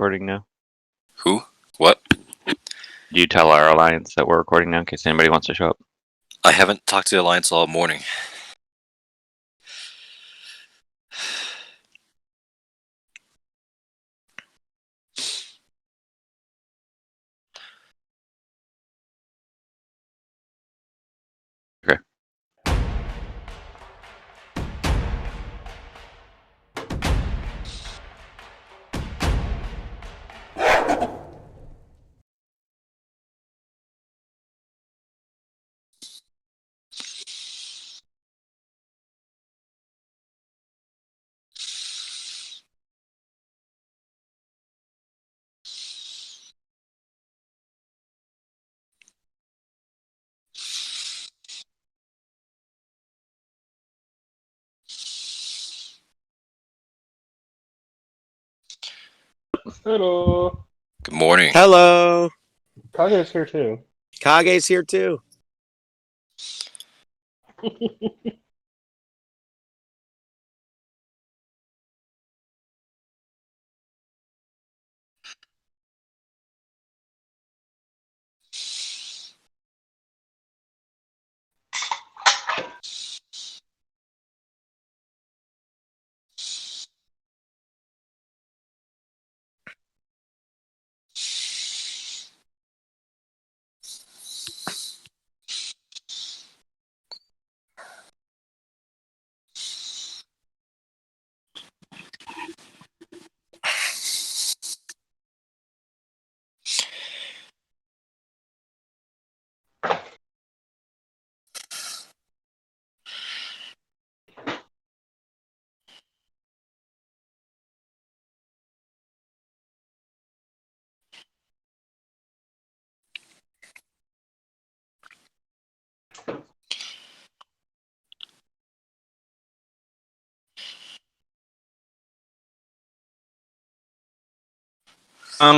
recording now? Who? What? Do you tell our alliance that we're recording now in case anybody wants to show up? I haven't talked to the alliance all morning. Okay. Hello. Good morning. Hello. Kage's here too. Kage's here too.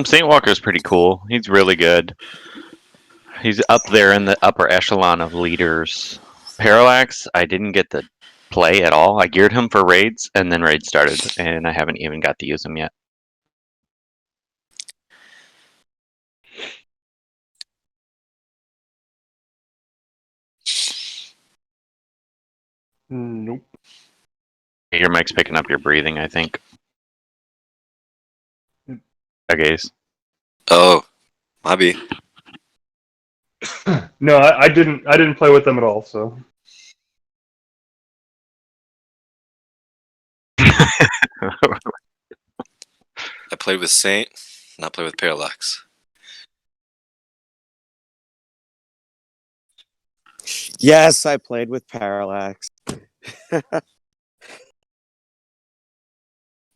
Saint Walker's pretty cool. He's really good. He's up there in the upper echelon of leaders. Parallax, I didn't get to play at all. I geared him for raids, and then raids started, and I haven't even got to use him yet. Nope. Your mic's picking up your breathing, I think. Okay. Oh, maybe. No, I didn't play with them at all. So I played with Saint, not play with Parallax. Yes, I played with Parallax.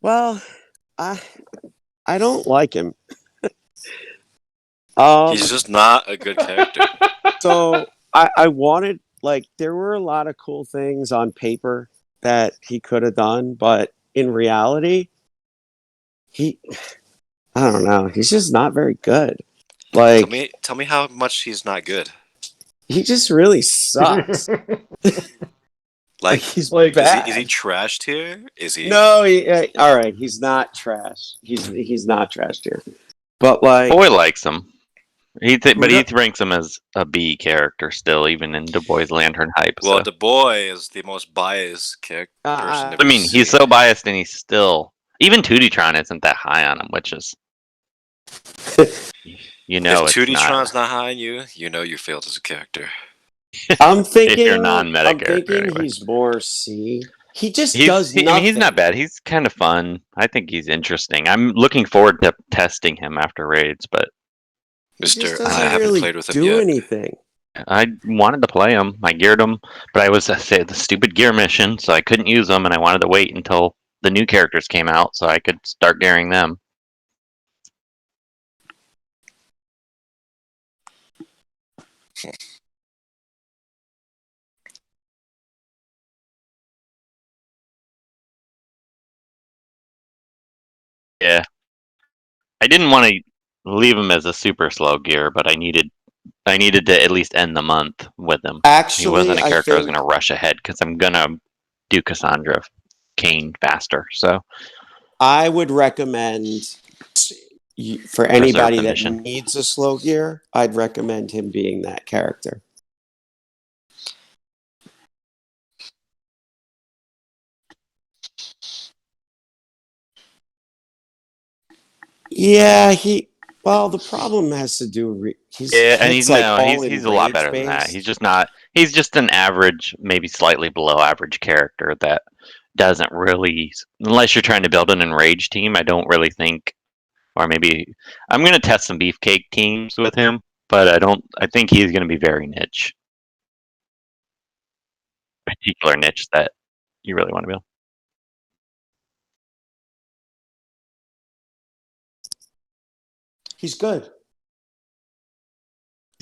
Well, I don't like him. He's just not a good character. So I wanted, like, there were a lot of cool things on paper that he could have done, but in reality, I don't know, he's just not very good. Like, Tell me how much he's not good. he just really sucks. Like he's like, bad. Is he trashed here? Is he? No, all right. He's not trash. He's not trash here. But like, Boy likes him. He ranks him as a B character still, even in Du Bois' Lantern hype. Well, so. Du Bois is the most biased person. I mean, he's so biased, and he's still even 2D-tron isn't that high on him, which is, you know, if 2D-tron's not high on you, you know you failed as a character. I'm thinking, if you're non-meta character, anyway. He's more C. He just does nothing. I mean, he's not bad. He's kind of fun. I think he's interesting. I'm looking forward to testing him after raids, but Mister, I haven't really played with him do yet. anything. I wanted to play him. I geared him, but I was the stupid gear mission, so I couldn't use them, and I wanted to wait until the new characters came out so I could start gearing them. Yeah. I didn't want to leave him as a super slow gear, but I needed to at least end the month with him. Actually, he wasn't a character I was going to rush ahead because I'm going to do Cassandra Kane faster. So I would recommend for anybody the that mission. needs a slow gear, I'd recommend him being that character. Yeah, well, the problem has to do. Yeah, and Hits like all he's in a lot rage better than that. based. He's just an average, maybe slightly below average character that doesn't really, unless you're trying to build an enraged team. I don't really think, or maybe I'm gonna test some beefcake teams with him, but I think he's gonna be very niche, particular niche that you really want to build. He's good.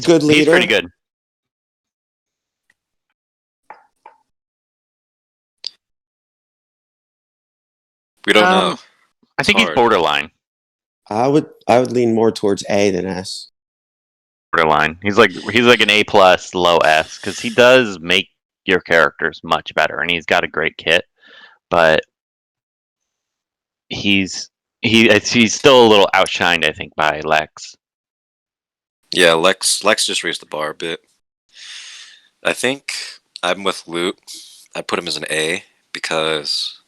Good leader. He's pretty good. We don't know. I think he's hard. borderline. I would lean more towards A than S. Borderline. He's like an A plus, low S, because he does make your characters much better, and he's got a great kit, but he's still a little outshined, I think, by Lex. Yeah, Lex just raised the bar a bit. I think I'm with Loot. I put him as an A because,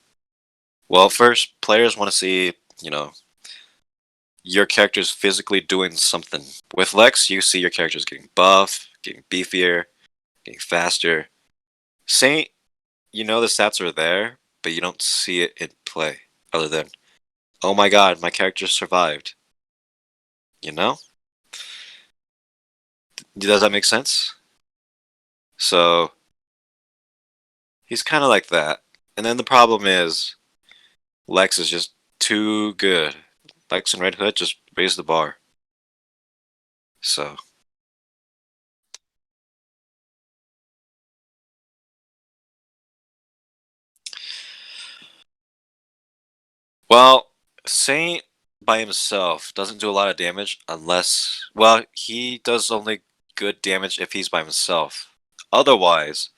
well, first players want to see, your character's physically doing something. With Lex, you see your character's getting buff, getting beefier, getting faster. Saint, the stats are there, but you don't see it in play. Other than, oh my god, my character survived. You know? Does that make sense? So, he's kind of like that. And then the problem is, Lex is just too good. Lex and Red Hood just raised the bar. So. Well, Saint by himself doesn't do a lot of damage unless, well, he does only good damage if he's by himself. Otherwise,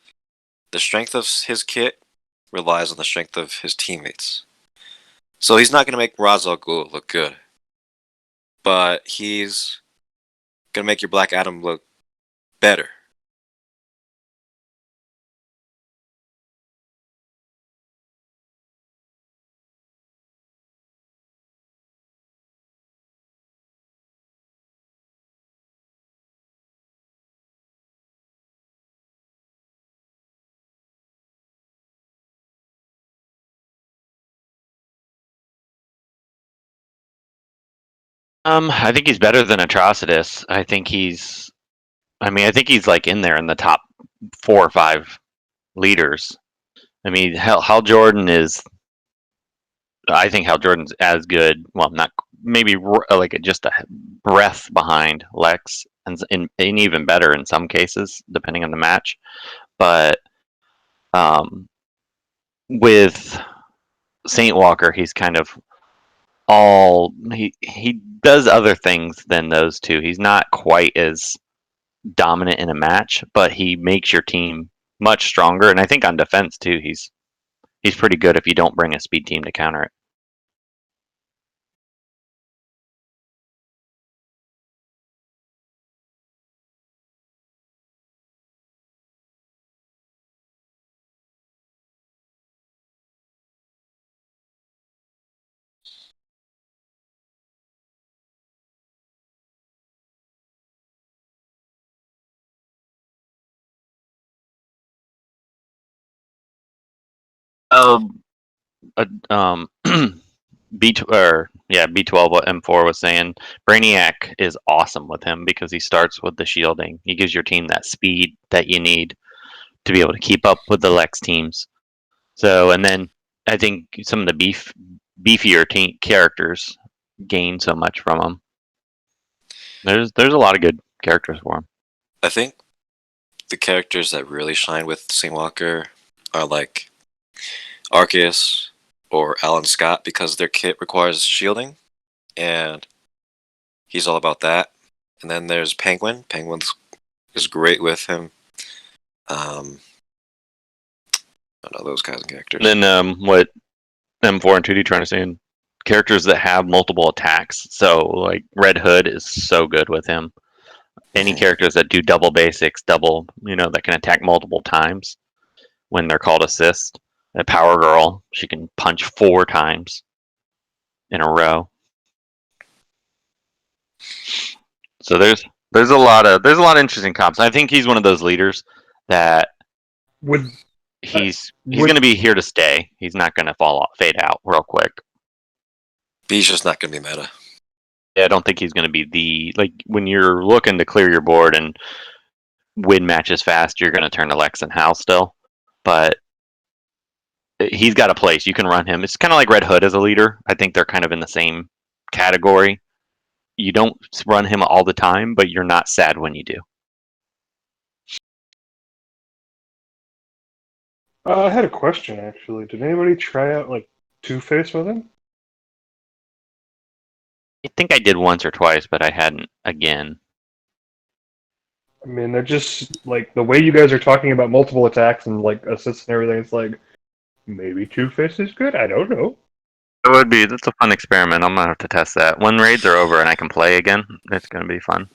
the strength of his kit relies on the strength of his teammates. So he's not going to make Ra's al Ghul look good. But he's going to make your Black Adam look better. I think he's better than Atrocitus. I think he's like in there in the top 4 or 5 leaders. I mean, Hal Jordan is. I think Hal Jordan's as good. Well, not maybe like just a breath behind Lex, and even better in some cases, depending on the match. But with Saint Walker, he's kind of he does other things than those two. He's not quite as dominant in a match, but he makes your team much stronger. And I think on defense too, he's pretty good if you don't bring a speed team to counter it. Um, B12 what M4 was saying. Brainiac is awesome with him because he starts with the shielding. He gives your team that speed that you need to be able to keep up with the Lex teams. So, and then I think some of the beefier characters gain so much from him. There's a lot of good characters for him. I think the characters that really shine with Saint Walker are like Arceus or Alan Scott because their kit requires shielding, and he's all about that. And then there's Penguin. Penguin is great with him. I don't know those kinds of characters. Then what M4 and 2D trying to say? characters that have multiple attacks. So like Red Hood is so good with him. Any characters that do double basics, double, that can attack multiple times when they're called assist. A Power Girl, she can punch 4 times in a row. So there's a lot of interesting comps. I think he's one of those leaders that Would he's would- going to be here to stay. He's not going to fade out real quick. He's just not going to be meta. Yeah, I don't think he's going to be when you're looking to clear your board and win matches fast, you're going to turn to Lex and Hal still. But he's got a place. You can run him. It's kind of like Red Hood as a leader. I think they're kind of in the same category. You don't run him all the time, but you're not sad when you do. I had a question actually. Did anybody try out like Two-Face with him? I think I did once or twice, but I hadn't again. I mean, they're just like the way you guys are talking about multiple attacks and like assists and everything. It's like maybe Two-Face is good. I don't know. That's a fun experiment. I'm gonna have to test that. When raids are over and I can play again, it's gonna be fun.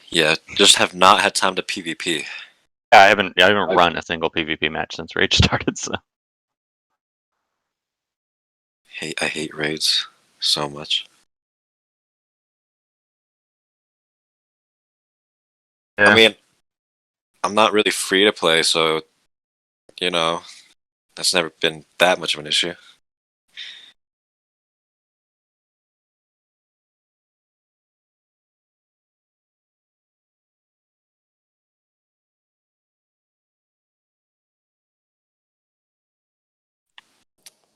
Yeah, just have not had time to PvP. Yeah, I haven't run a single PvP match since raid started, so I hate raids so much. yeah. I mean, I'm not really free to play, so that's never been that much of an issue.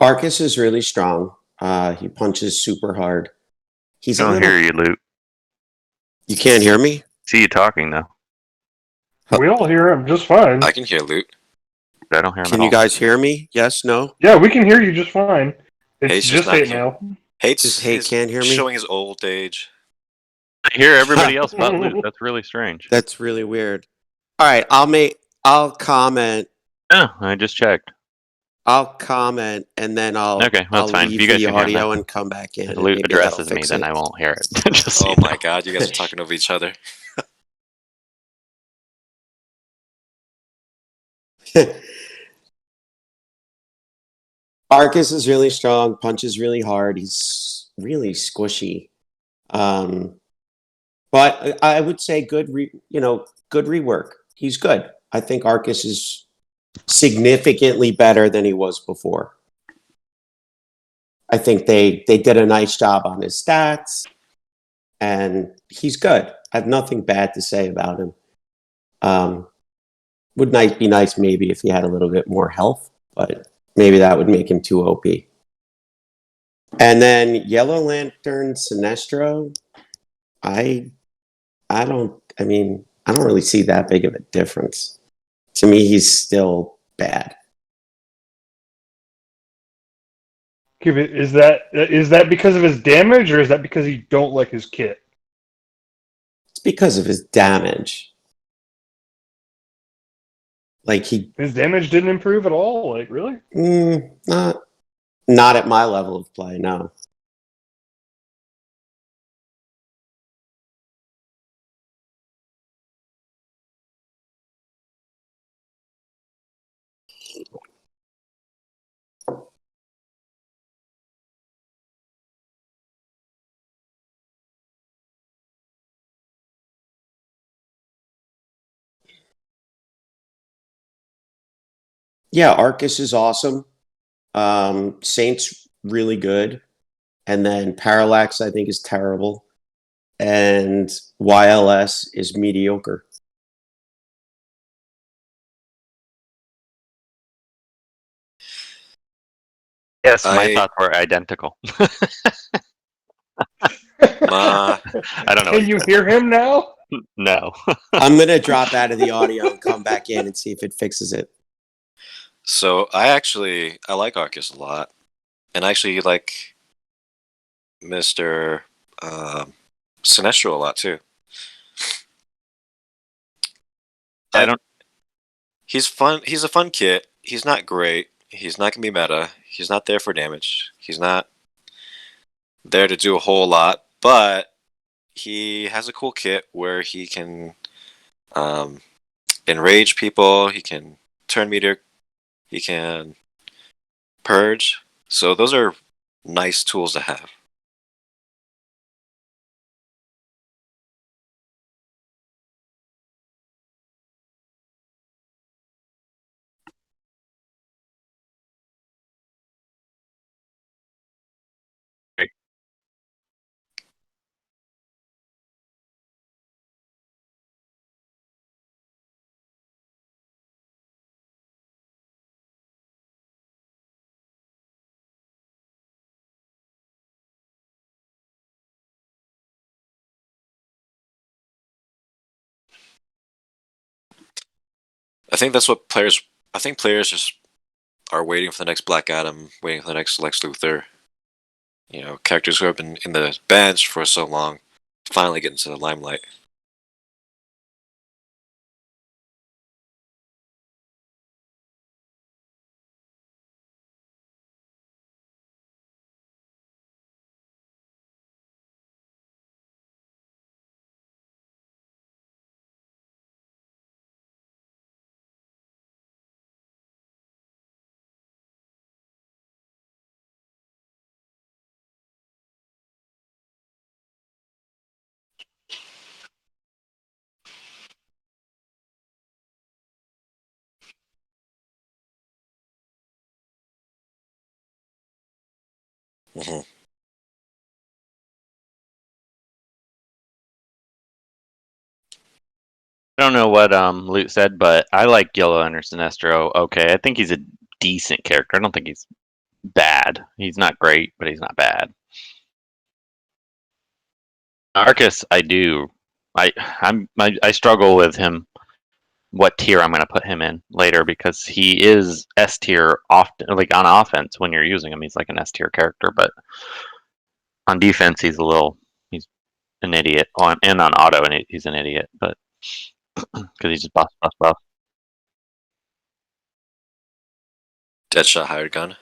Arcus is really strong. He punches super hard. He's I a don't little. hear you, Luke. You can't hear me? See you talking though. We all hear him just fine. I can hear Loot. I don't hear him Can at you all. guys hear me? Yes, no? Yeah, we can hear you just fine. It's Hate's just not hate here. mail. Hates Just Hate can't hear me? showing his old age. I hear everybody else but Luke. That's really strange. That's really weird. All right, I'll comment. Yeah, I just checked. I'll comment and then I'll Okay, that's I'll fine. leave You guys the can hear audio me. and come back in. If and Luke maybe that'll addresses me, fix then it. I won't hear it. Just so Oh you my know. god, you guys are talking over each other. Arcus is really strong, punches really hard. He's really squishy. But I would say good rework. He's good. I think Arcus is significantly better than he was before. I think they did a nice job on his stats, and he's good. I have nothing bad to say about him. Would be nice maybe if he had a little bit more health, but maybe that would make him too OP. And then Yellow Lantern Sinestro, I don't really see that big of a difference. To me, he's still bad. Is that because of his damage, or is that because you don't like his kit? It's because of his damage. Like His damage didn't improve at all. Like really? Not at my level of play. No. Yeah, Arcus is awesome. Saint's really good. And then Parallax, I think, is terrible. And YLS is mediocre. Yes, my I- thoughts were identical. Ma, I don't know. Can you hear him now? No. I'm going to drop out of the audio and come back in and see if it fixes it. so I like Arcus a lot, and I actually like Mr. Sinestro a lot too. I don't. He's fun. He's a fun kit. He's not great. He's not gonna be meta. He's not there for damage. He's not. there to do a whole lot, but he has a cool kit where he can enrage people, he can turn meter, he can purge. So those are nice tools to have. I think that's what players. I think players just are waiting for the next Black Adam, waiting for the next Lex Luthor. You know, characters who have been in the bench for so long finally get into the limelight. Hmm. I don't know what Luke said, but I like Yellow Hunter Sinestro. Okay, I think he's a decent character. I don't think he's bad. He's not great, but he's not bad. Arcus, I do. I struggle with him. What tier I'm going to put him in later because he is S tier often. Like on offense, when you're using him, he's like an S tier character, but on defense, he's an idiot. And on auto, and he's an idiot. But because he's just buff, buff, buff. Deadshot hired gun.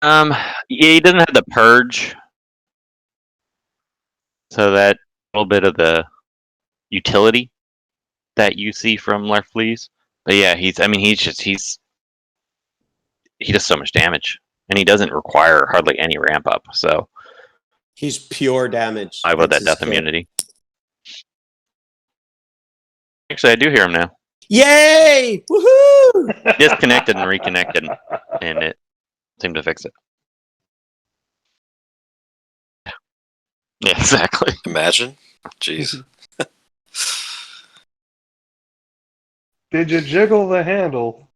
Yeah, he doesn't have the purge, so that little bit of the utility that you see from Larfleeze. But yeah, he's. I mean, he does so much damage, and he doesn't require hardly any ramp up. So He's pure damage. I would That's that his death kit. immunity. Actually, I do hear him now. Yay! Woohoo! Disconnected and reconnected, and it seemed to fix it. Yeah, exactly. Imagine. Jeez. Did you jiggle the handle?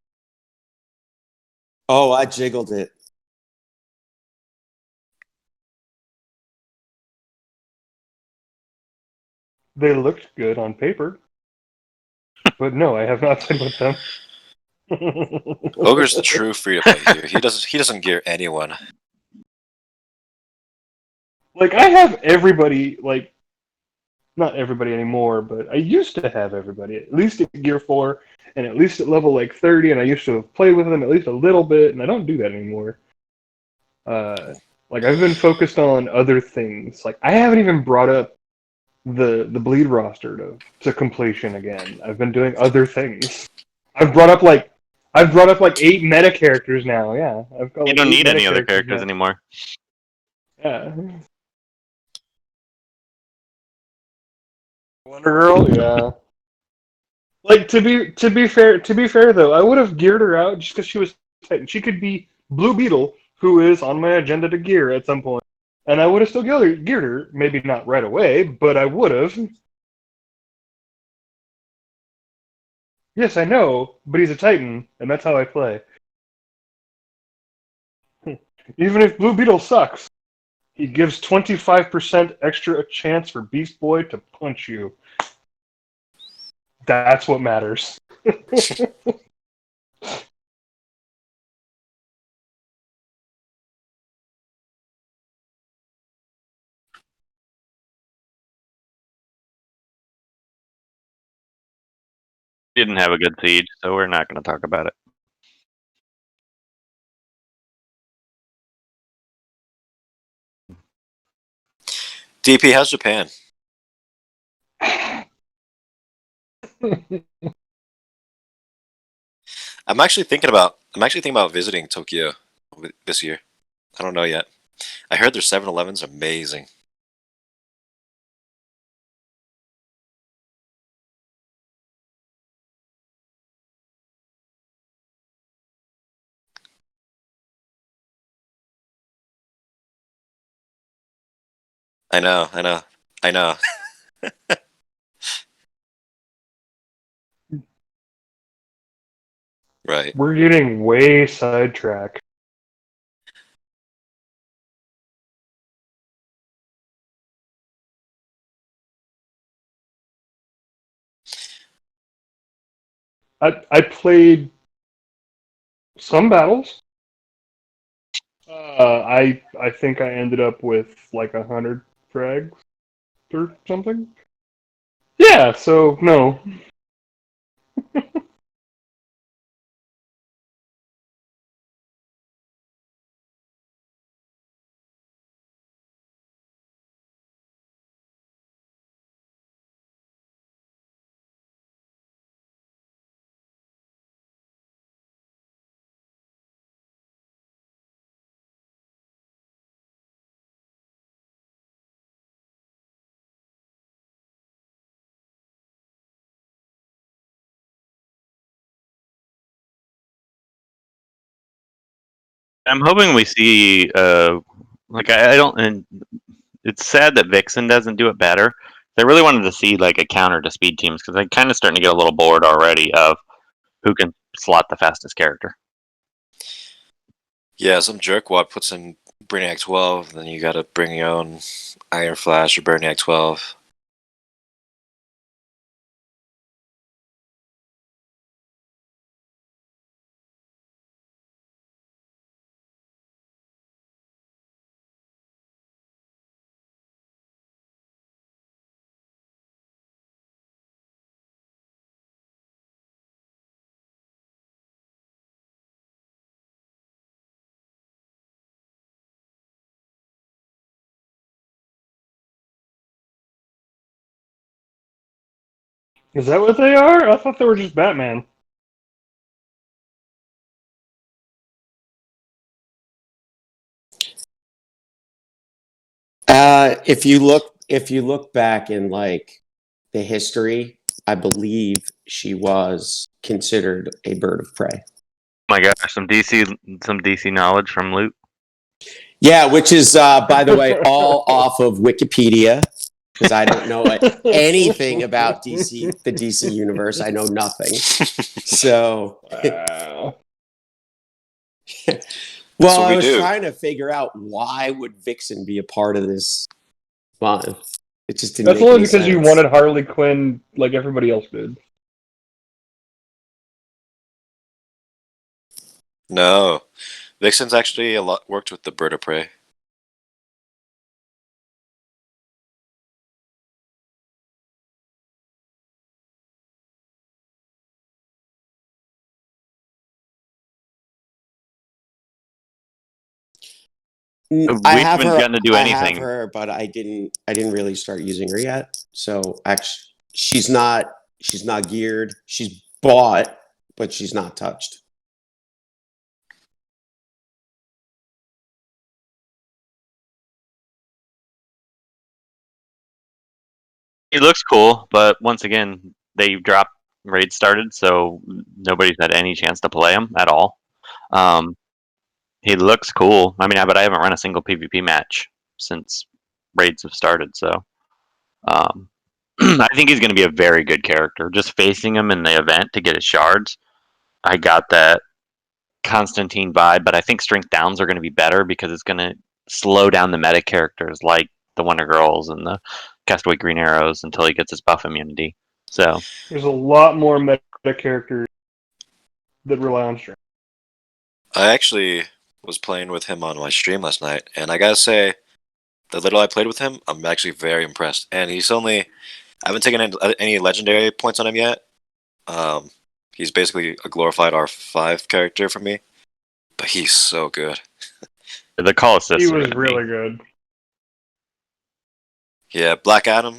Oh, I jiggled it. They looked good on paper. But no, I have not played with them. Ogre's the true free to play here. He doesn't gear anyone. Like, I have everybody, like, not everybody anymore, but I used to have everybody, at least at Gear 4, and at least at level, like, 30, and I used to have played with them at least a little bit, and I don't do that anymore. Like, I've been focused on other things. Like, I haven't even brought up the bleed roster to completion again. I've been doing other things. I've brought up like 8 meta characters now. Yeah, I've got You like don't 8 need meta any other characters now. anymore. Yeah. Wonder Girl, yeah. Like to be fair though, I would have geared her out just because she was Titan. She could be Blue Beetle, who is on my agenda to gear at some point, and I would have still geared her. Maybe not right away, but I would have. Yes, I know, but he's a Titan, and that's how I play. Even if Blue Beetle sucks, he gives 25% extra chance for Beast Boy to punch you. That's what matters. Didn't have a good siege, so we're not going to talk about it. DP, how's Japan? I'm actually thinking about visiting Tokyo this year. I don't know yet. I heard their 7-Eleven's amazing. I know, I know, I know. Right. We're getting way sidetracked. I played some battles. I think I ended up with like 100 frags or something. Yeah, so no. I'm hoping we see like I don't, and it's sad that Vixen doesn't do it better. I really wanted to see like a counter to speed teams because I'm kind of starting to get a little bored already of who can slot the fastest character. Yeah, some jerkwad puts in Brainiac 12, then you gotta bring your own Iron Flash or Brainiac 12. Is that what they are? I thought they were just Batman. If you look back in like the history, I believe she was considered a bird of prey. Oh my gosh, some DC knowledge from Luke. Yeah, which is by the way all off of Wikipedia because I don't know anything about DC, the DC universe. I know nothing. So, Wow. well, what I we was do. trying to figure out why would Vixen be a part of this fun. It just didn't That's make only any because you sense. wanted Harley Quinn like everybody else did. No. Vixen's actually a lot worked with the bird of prey. I We have haven't her. gotten to do I have anything. her, but I didn't. I didn't really start using her yet. So actually, she's not. She's not geared. She's bought, but she's not touched. He looks cool, but once again, they dropped raid started, so nobody's had any chance to play him at all. Um, he looks cool. I mean, but I haven't run a single PvP match since raids have started, so um, I think he's going to be a very good character. Just facing him in the event to get his shards, I got that Constantine vibe, but I think strength downs are going to be better because it's going to slow down the meta characters like the Wonder Girls and the Castaway Green Arrows until he gets his buff immunity. So There's a lot more meta characters that rely on strength. I actually was playing with him on my stream last night, and I gotta say, the little I played with him, I'm actually very impressed. And he's only, I haven't taken any legendary points on him yet. He's basically a glorified R5 character for me, but he's so good. the call assists He are was going to really be. good. Yeah, Black Adam.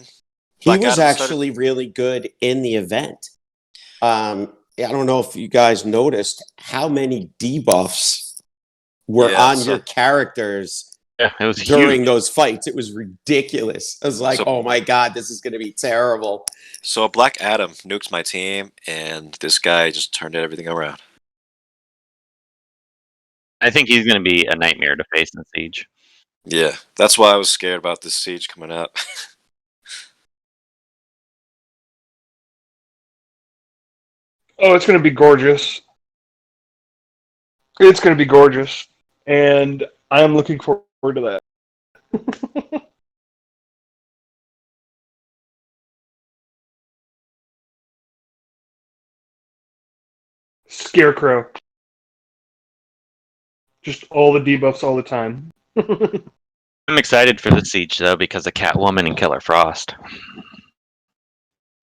He Black was Adam started. actually really good in the event. I don't know if you guys noticed how many debuffs were Yeah, on your characters Yeah, it was during huge. those fights. It was ridiculous. I was like, So- oh my God, this is going to be terrible. So Black Adam nukes my team, and this guy just turned everything around. I think he's going to be a nightmare to face in Siege. Yeah, that's why I was scared about this siege coming up. Oh, it's going to be gorgeous. It's going to be gorgeous, and I'm looking forward to that. Scarecrow. Just all the debuffs all the time. I'm excited for the Siege, though, because of Catwoman and Killer Frost.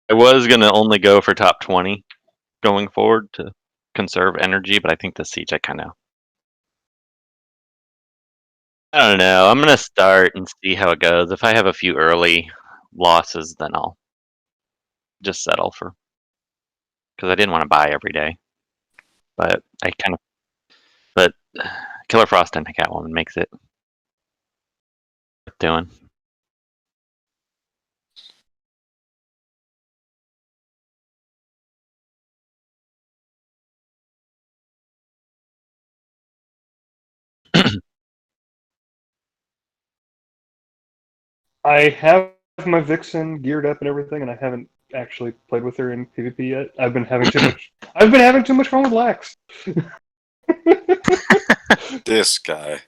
I was going to only go for top 20 going forward to conserve energy, but I think the Siege, I don't know. I'm going to start and see how it goes. If I have a few early losses, then I'll just settle for... Because I didn't want to buy every day. But But Killer Frost and Catwoman makes it worth doing. I have my Vixen geared up and everything, and I haven't actually played with her in PvP yet. I've been having too much. I've been having too much fun with Lax. This guy.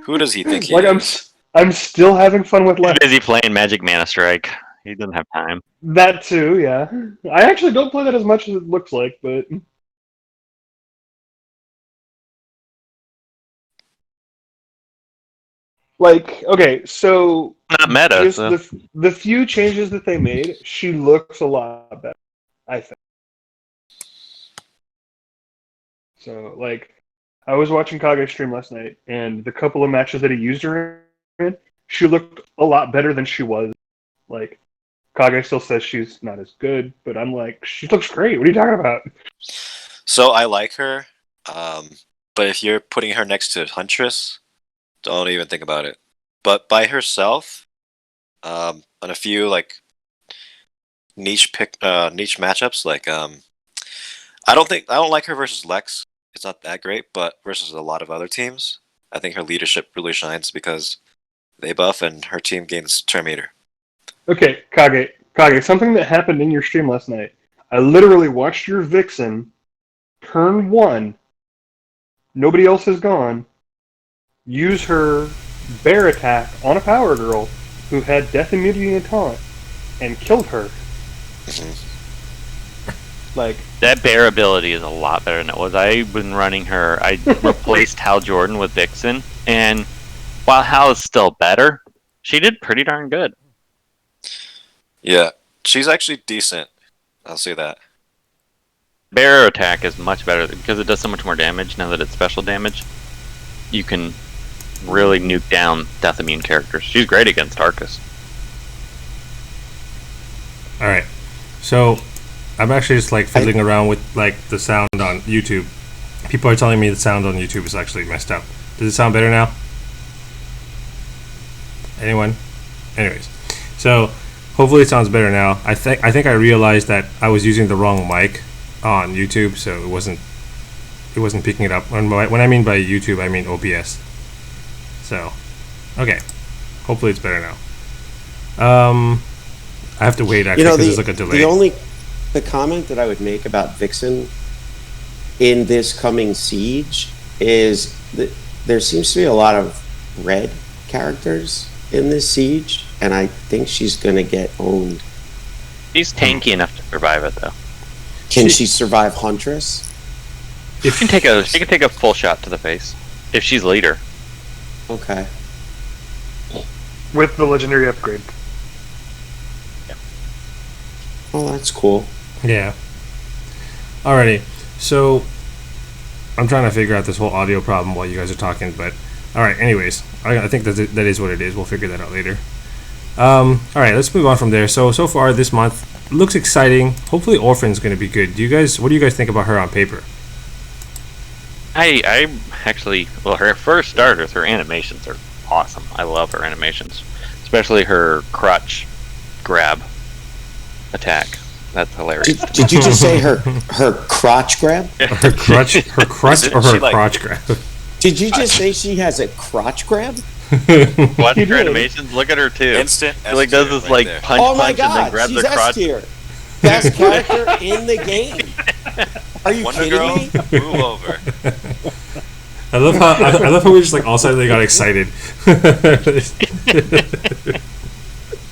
Who does he think he Like is? I'm still having fun with He's Lax. busy playing Magic Mana Strike. He doesn't have time. That too, yeah. I actually don't play that as much as it looks like, but like, okay, so Not meta, just so the few changes that they made, she looks a lot better, I think. So, like, I was watching Kage stream last night, and the couple of matches that he used her in, she looked a lot better than she was. Like, Kage still says she's not as good, but I'm like, she looks great. What are you talking about? So I like her, but if you're putting her next to Huntress, don't even think about it. But by herself, on a few like niche matchups, like I don't like her versus Lex. It's not that great, but versus a lot of other teams, I think her leadership really shines because they buff and her team gains turn meter. Okay, Kage, something that happened in your stream last night. I literally watched your Vixen turn 1, nobody else has gone, use her bear attack on a power girl who had death immunity and taunt, and killed her. Like, that bear ability is a lot better than it was. I've been running her. I replaced Hal Jordan with Vixen, and while Hal is still better, she did pretty darn good. Yeah, she's actually decent. I'll say that. Bear attack is much better because it does so much more damage now that it's special damage. You can really nuke down death immune characters. She's great against Arcus. Alright. So I'm actually just like fiddling around with like the sound on YouTube. People are telling me the sound on YouTube is actually messed up. Does it sound better now? Anyone? Anyways. So hopefully it sounds better now. I think I realized that I was using the wrong mic on YouTube, so it wasn't picking it up. When I mean by YouTube, I mean OBS. So, okay. Hopefully it's better now. I have to wait actually because there's like a delay. The comment that I would make about Vixen in this coming siege is that there seems to be a lot of red characters in this siege, and I think she's gonna get owned. She's tanky enough to survive it, though. Can she survive Huntress? She can take a full shot to the face if she's leader. Okay. with the legendary upgrade. Oh, that's cool. Yeah. Alrighty. So I'm trying to figure out this whole audio problem while you guys are talking, but alright, anyways. I think that is what it is. We'll figure that out later. All right, let's move on from there. So far this month looks exciting. Hopefully, Orphan's going to be good. What do you guys think about her on paper? I actually, well, her first starters, her animations are awesome. I love her animations, especially her crotch grab attack. That's hilarious. Did you just say her crotch grab? Her crutch, or her crotch grab? Did you just say she has a crotch grab? Watch her animations. Look at her too. Instant. She like does this like punch, Oh my punch, and then god, grabs she's her crotch. S tier. Best character in the game. Are you Wonder kidding Girl, me? move over. I love how we just like all of a sudden they got excited.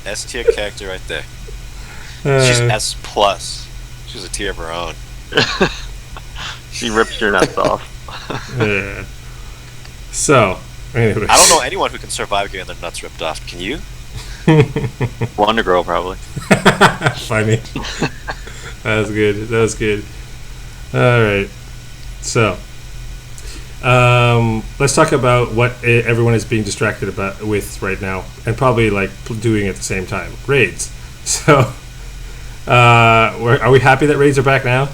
S tier character right there. She's S plus. She's a tier of her own. She rips your nuts off. Yeah. So, anyways. I don't know anyone who can survive getting their nuts ripped off. Can you? Wonder Girl probably. Funny. That was good. All right. So, let's talk about what everyone is being distracted with right now, and probably like doing at the same time. Raids. So, are we happy that raids are back now?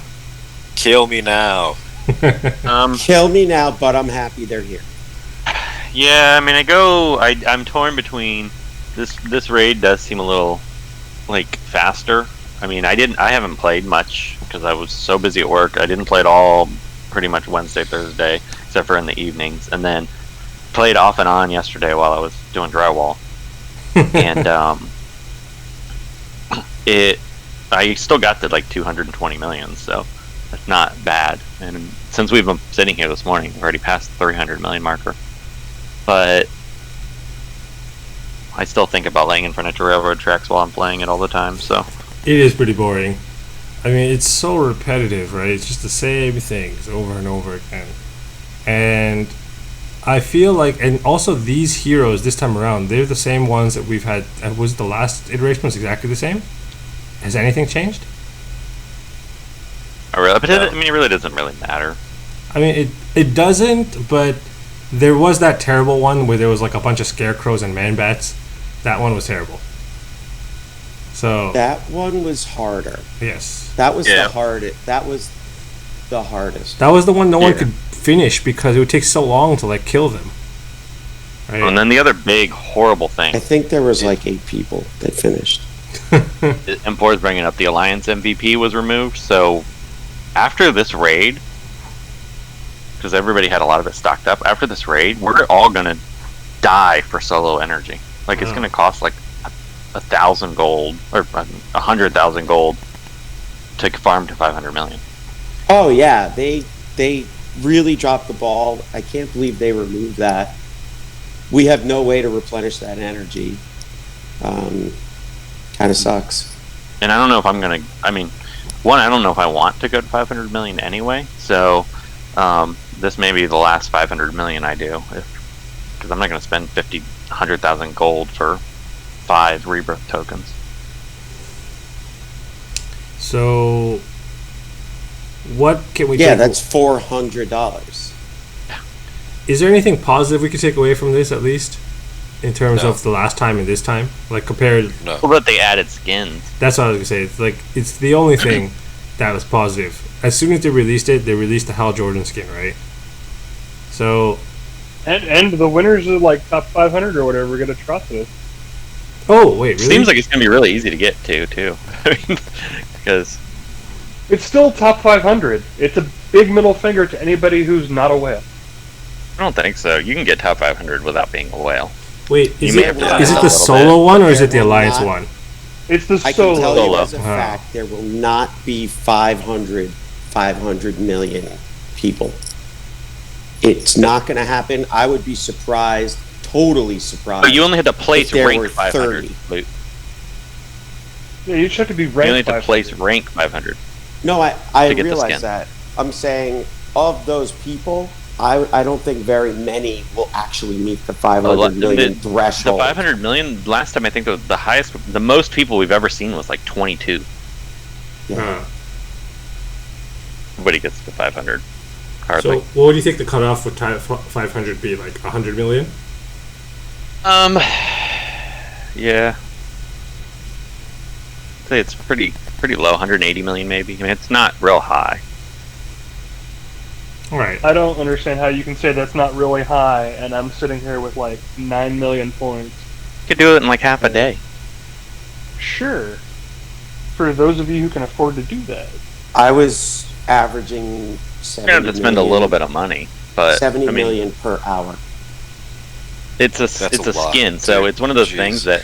Kill me now. Kill me now, but I'm happy they're here. Yeah, I mean, I'm torn between this raid does seem a little like faster. I mean, I haven't played much because I was so busy at work. I didn't play at all pretty much Wednesday, Thursday, except for in the evenings, and then played off and on yesterday while I was doing drywall. And I still got to like 220 million, so that's not bad. And since we've been sitting here this morning, we've already passed the 300 million marker. But I still think about laying in front of railroad tracks while I'm playing it all the time, so. It is pretty boring. I mean, it's so repetitive, right? It's just the same things over and over again. And I feel like, and also these heroes this time around, they're the same ones that we've had. Was the last iteration was exactly the same? Has anything changed? Oh, really? But I mean, it really doesn't really matter. I mean, it doesn't, but there was that terrible one where there was like a bunch of scarecrows and man-bats. That one was terrible. So That one was harder. yes, That was Yeah. the hardest. That was the hardest. that was the one no one could finish because it would take so long to like kill them. Right? And then the other big horrible I thing, think there was like 8 people that finished. M4 is bringing up, the Alliance MVP was removed. So after this raid, because everybody had a lot of it stocked up, after this raid, we're all gonna die for solo energy. Like it's gonna cost like 1,000 gold or 100,000 gold to farm to 500 million. Oh yeah, they really dropped the ball. I can't believe they removed that. We have no way to replenish that energy. Kind of sucks. And I don't know if I'm gonna. I mean, one, I don't know if I want to go to 500 million anyway. So this may be the last 500 million I do, because I'm not gonna spend 100,000 gold for 5 rebirth tokens. So what can we? Yeah, take? that's $400. Is there anything positive we could take away from this, at least, in terms No. of the last time and this time? Like, compared... No. Well, but they added skins. That's what I was going to say. It's like, it's the only thing that was positive. As soon as they released it, they released the Hal Jordan skin, right? So... And the winners of like top 500 or whatever get Atrocitus. Oh, wait, really? Seems like it's gonna be really easy to get to, too. Because It's still top 500. It's a big middle finger to anybody who's not a whale. I don't think so. You can get top 500 without being a whale. Wait, You is may it, have to is do it a the little solo one, or is it the There will Alliance not- one? It's the I can tell solo. you as a Huh. fact, there will not be 500 million people. It's not going to happen. I would be surprised, totally surprised. But you only had to place If there were rank 500. 30. Luke. Yeah, you just have to be You only ranked had to 500. place rank 500. No, I to get the realize skin. that. I'm saying of those people, I don't think very many will actually meet the 500 million The threshold. 500 million, last time I think the highest, the most people we've ever seen was like 22. Huh. Nobody gets to 500. Hardly. So, what do you think the cutoff for 500 be? Like 100 million? Yeah. say it's pretty low, 180 million maybe. I mean, it's not real high. All right. I don't understand how you can say that's not really high, and I'm sitting here with like 9 million points. You could do it in like half a day. Sure. For those of you who can afford to do that. I was averaging You're 70 gonna have to spend a little bit of money, but 70 I mean, million per hour. it's a lot, skin, so dude. it's one of those Jeez. things that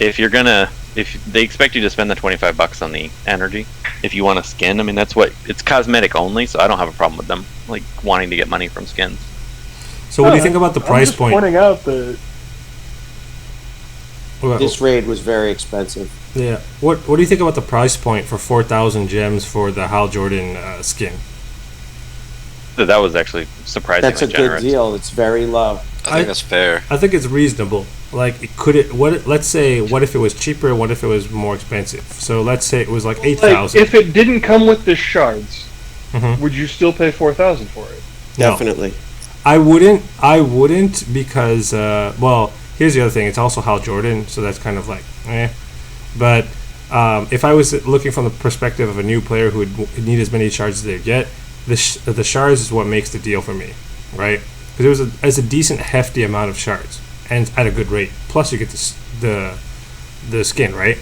if they expect you to spend the $25 on the energy, if you want a skin, I mean that's what it's cosmetic only, so I don't have a problem with them like wanting to get money from skins. So what do you think about the I'm price just point? pointing out that Well, This raid was very expensive. yeah. What do you think about the price point for 4,000 gems for the Hal Jordan skin? So that was actually surprisingly That's a generous. good deal. It's very low. I think that's fair. I think it's reasonable. Like, let's say, what if it was cheaper? What if it was more expensive? So let's say it was like 8,000. if it didn't come with the shards, Mhm. would you still pay 4,000 for it? No. Definitely. I wouldn't because, well, here's the other thing. It's also Hal Jordan, so that's kind of like, eh. But if I was looking from the perspective of a new player who would need as many shards as they get, the shards is what makes the deal for me, right? Because it's a decent, hefty amount of shards, and at a good rate. Plus, you get the skin, right?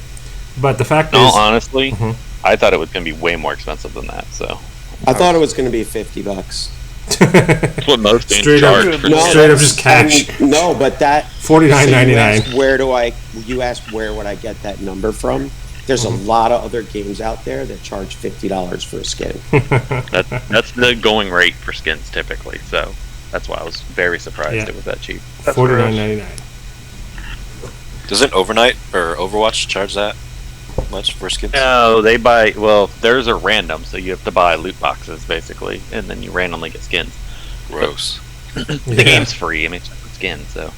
But the fact No, is, honestly, Mhm. I thought it was going to be way more expensive than that. So I thought it was going to be $50. that's what most games Straight up. charge. For No, skins. Straight up just cash. No, but that $49.99. You asked where would I get that number from? There's a lot of other games out there that charge $50 for a skin. That's the going rate for skins typically. So that's why I was very surprised Yeah. it was that cheap. That's $49.99. Doesn't Overnight or Overwatch charge that much for skins? No, they buy. Well, theirs are random, so you have to buy loot boxes basically, and then you randomly get skins. Gross. The game's free. I mean, it's just a skin, so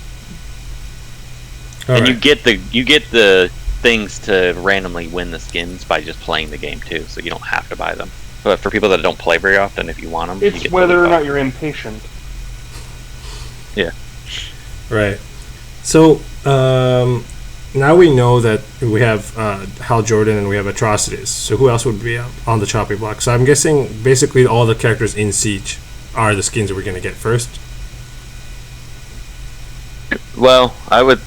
All and right. you get the things to randomly win the skins by just playing the game too, so you don't have to buy them. But for people that don't play very often, if you want them, you It's get the whether loot or not box. you're impatient. Right. So now we know that we have Hal Jordan and we have Atrocities. So who else would be on the chopping block? So I'm guessing basically all the characters in Siege are the skins that we're going to get first. Well, I would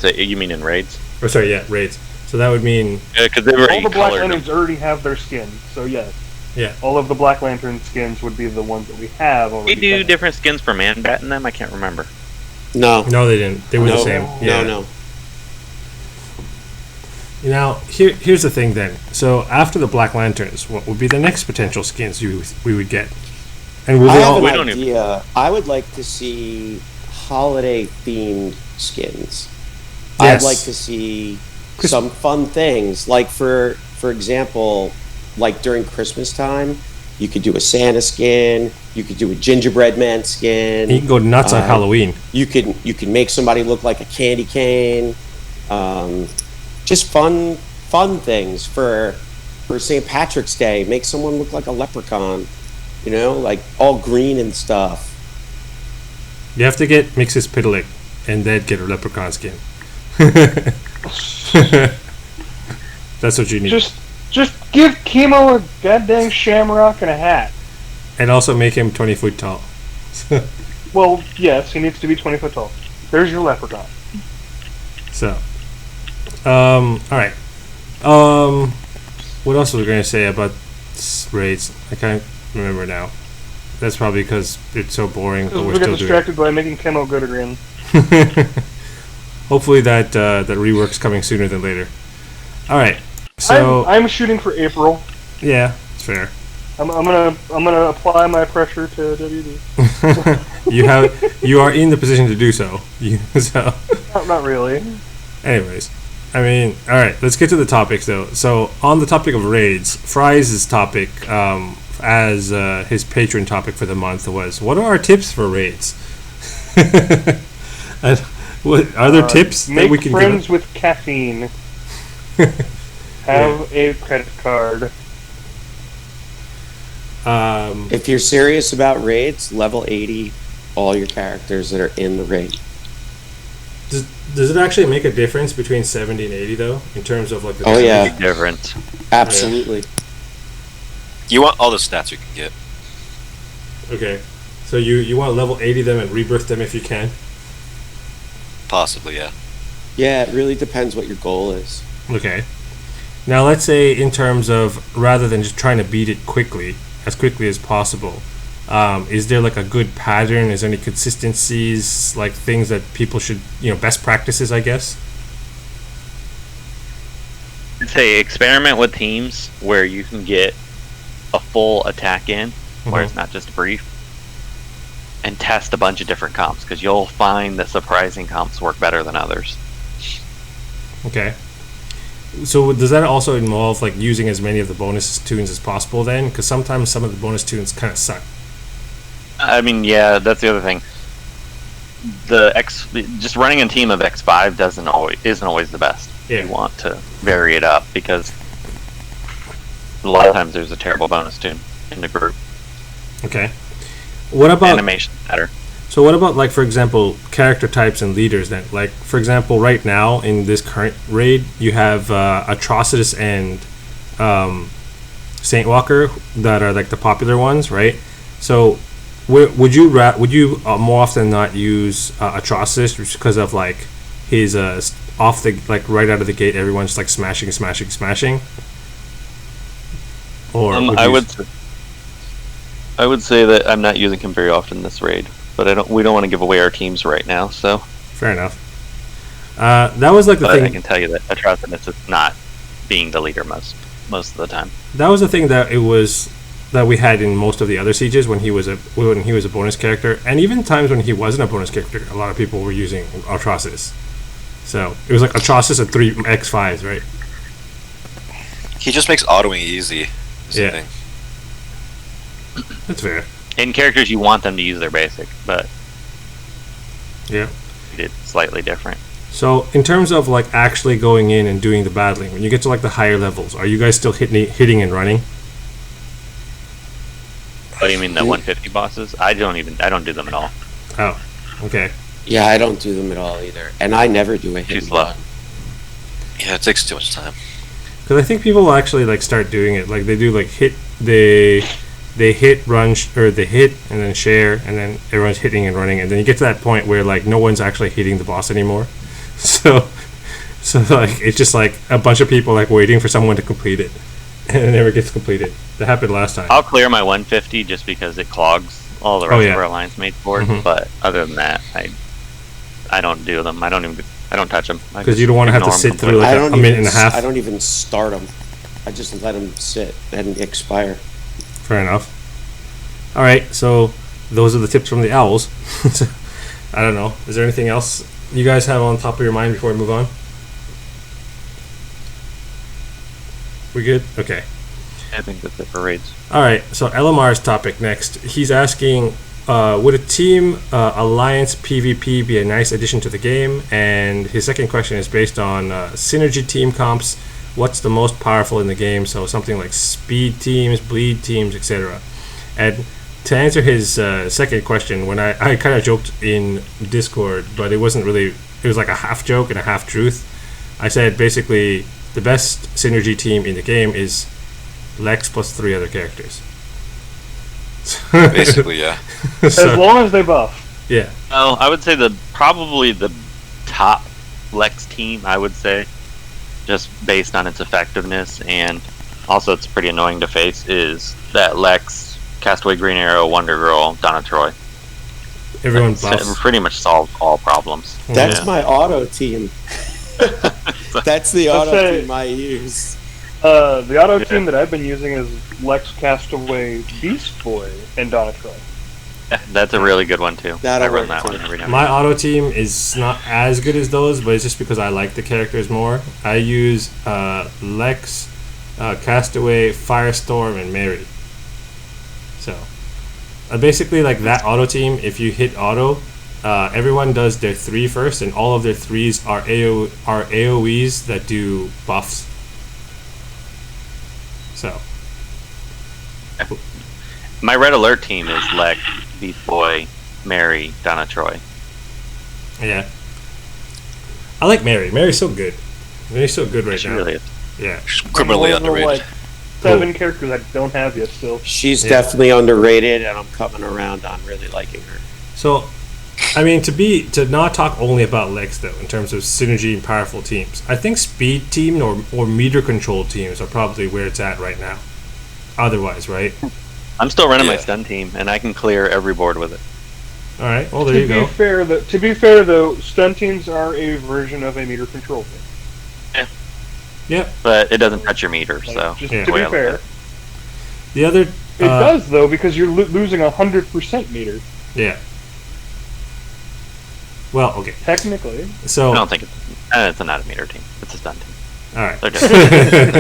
say you mean in raids Or sorry, yeah, raids. So that would mean because they were All the Black colored. Lanterns already have their skins, so yes. Yeah. All of the Black Lantern skins would be the ones that we have They already. do found. different skins for Man-Bat in them. I can't remember. No. no, they didn't. They were the No. same. No, Yeah. No. Now here's the thing then. So after the Black Lanterns, what would be the next potential skins we would get? And will I they have all? we an don't even- idea. I would like to see holiday themed skins. Yes. I'd like to see some fun things. Like for example, like during Christmas time, you could do a Santa skin, you could do a gingerbread man skin. You can go nuts on Uh, Halloween. You can make somebody look like a candy cane. Just fun things for St. Patrick's Day. Make someone look like a leprechaun. You know, like all green and stuff. You have to get Mixes Pitalik and then get a leprechaun skin. That's what you need. Just give Chemo a goddamn shamrock and a hat. And also make him 20 foot tall. Well, yes, he needs to be 20 foot tall. There's your leprechaun. So, alright. What else was I going to say about raids? I can't remember now. That's probably because it's so boring, but Because we're we got still distracted by making Chemo good again. doing it. Hopefully that rework's coming sooner than later. Alright. So, I'm shooting for April. yeah, it's fair. I'm gonna apply my pressure to WD. You are in the position to do so. So, Not really. anyways, I mean, all right. Let's get to the topics though. So, on the topic of raids, Fry's topic, as his patron topic for the month was, what are our tips for raids? And what are there tips that Make we can friends give? with caffeine. Have a credit card. If you're serious about raids, level 80 all your characters that are in the raid. Does it actually make a difference between 70 and 80 though, in terms of like the Oh, yeah. Big difference. Absolutely. You want all the stats you can get. Okay, so you want to level 80 them and rebirth them if you can. Possibly, yeah. Yeah, it really depends what your goal is. Okay. Now let's say in terms of rather than just trying to beat it quickly as possible, is there like a good pattern? Is there any consistencies, like things that people should, best practices, I guess? I'd say experiment with teams where you can get a full attack in, where it's not just brief, and test a bunch of different comps, because you'll find that surprising comps work better than others. Okay. So does that also involve like using as many of the bonus tunes as possible then? Because sometimes some of the bonus tunes kind of suck. I mean, yeah, that's the other thing. Just running a team of X5 isn't always the best. Yeah. You want to vary it up, because a lot of times there's a terrible bonus tune in the group. Okay. What about Animation matter. So what about, like, for example, character types and leaders then? Like, for example, right now in this current raid, you have Atrocitus and Saint Walker that are like the popular ones, right? So would you more often not use Atrocitus just because of like his off the like right out of the gate, everyone's just like smashing, or I would say that I'm not using him very often this raid, but we don't want to give away our teams right now, so fair enough. That was like the but thing. I can tell you that Atrocitus is not being the leader most of the time. That was the thing that we had in most of the other sieges when he was a bonus character, and even times when he wasn't a bonus character, a lot of people were using Atrocitus. So it was like Atrocitus and 3 X5s, right? He just makes autoing easy. Yeah. Thing. That's fair. In characters, you want them to use their basic, but Yeah. it's slightly different. So in terms of like actually going in and doing the battling, when you get to like the higher levels, are you guys still hitting and running? Oh, you mean the 150 bosses? I don't do them at all. Oh, okay. Yeah, I don't do them at all either. And I never do a hit Too and slow. run. Yeah, it takes too much time. Because I think people will actually like start doing it. Like they do like they hit, run, or they hit and then share, and then everyone's hitting and running, and then you get to that point where like no one's actually hitting the boss anymore. So like it's just like a bunch of people like waiting for someone to complete it, and it never gets completed. That happened last time. I'll clear my 150 just because it clogs all the rest of our alliance mates board. Mhm. But other than that, I don't do them. I don't touch them. Because you don't want to have to sit through like a minute and a half. I don't even start them. I just let them sit and expire. Fair enough. All right, so those are the tips from the owls. I don't know. Is there anything else you guys have on top of your mind before we move on? We good? Okay. I think that's it for raids. All right, so LMR's topic next. He's asking, would a team alliance PvP be a nice addition to the game? And his second question is based on synergy team comps. What's the most powerful in the game? So something like speed teams, bleed teams, etc. And to answer his second question, when I kind of joked in Discord, but it wasn't really, it was like a half joke and a half truth. I said basically the best synergy team in the game is Lex plus 3 other characters. Basically, yeah. As long as they buff. Yeah. Well, I would say probably the top Lex team, I would say, just based on its effectiveness, and also it's pretty annoying to face, is that Lex, Castaway Green Arrow, Wonder Girl, Donna Troy. Everyone It buffs. pretty much solved all problems. That's Yeah. my auto team. That's the Let's auto say- team I use. The auto team that I've been using is Lex, Castaway, Beast Boy, and Donna Troy. That's a really good one too. That'll I run work, that too. one every now and My auto team is not as good as those, but it's just because I like the characters more. I use Lex, Castaway, Firestorm, and Mary. So, basically, like that auto team, if you hit auto, everyone does their 3 first, and all of their 3s are AoEs that do buffs. So, My Red Alert team is Lex, Beast Boy, Mary, Donna Troy. yeah. I like Mary. Mary's so good. Mary's so good right She now. really is. Yeah. She's criminally One of the, underrated. like, 7 characters I don't have yet still. She's Yeah. definitely underrated, and I'm coming around on really liking her. So, I mean, to not talk only about Lex though, in terms of synergy and powerful teams, I think speed team or meter control teams are probably where it's at right now. Otherwise, right? I'm still running my Yeah. stun team, and I can clear every board with it. All right. Well, there you go. To be fair, though, stun teams are a version of a meter control team. Yep. But it doesn't touch your meter, Like, so. just Yeah. to Way be I look fair, at it. The other. it does though because you're losing 100% meter Yeah. Well, okay. technically. So. I don't think it's not a meter team. It's a stun team. All right. They're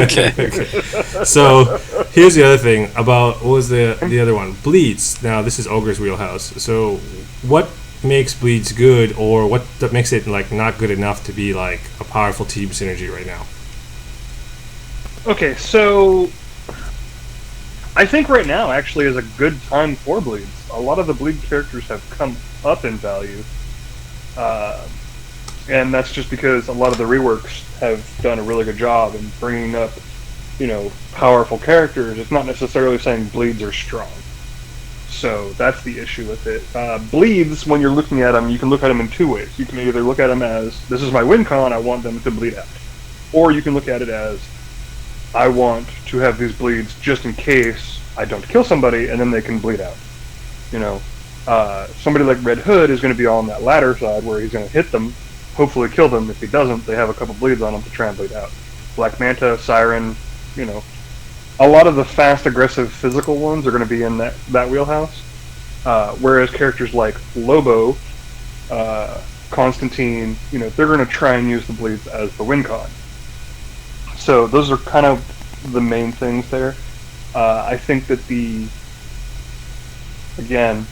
different. Okay. So here's the other thing about what was the other one? Bleeds. Now this is Ogre's wheelhouse. So what makes bleeds good, or what that makes it like not good enough to be like a powerful team synergy right now? Okay, so I think right now actually is a good time for bleeds. A lot of the bleed characters have come up in value, and that's just because a lot of the reworks have done a really good job in bringing up, powerful characters. It's not necessarily saying bleeds are strong. So that's the issue with it. Bleeds, when you're looking at them, you can look at them in two ways. You can either look at them as, this is my win con, I want them to bleed out. Or you can look at it as, I want to have these bleeds just in case I don't kill somebody, and then they can bleed out. Somebody like Red Hood is going to be on that latter side where he's going to hit them, hopefully kill them. If he doesn't, they have a couple bleeds on them to try and bleed out. Black Manta, Siren, a lot of the fast, aggressive, physical ones are going to be in that wheelhouse. Whereas characters like Lobo, Constantine, they're going to try and use the bleeds as the win con. So those are kind of the main things there. I think that again,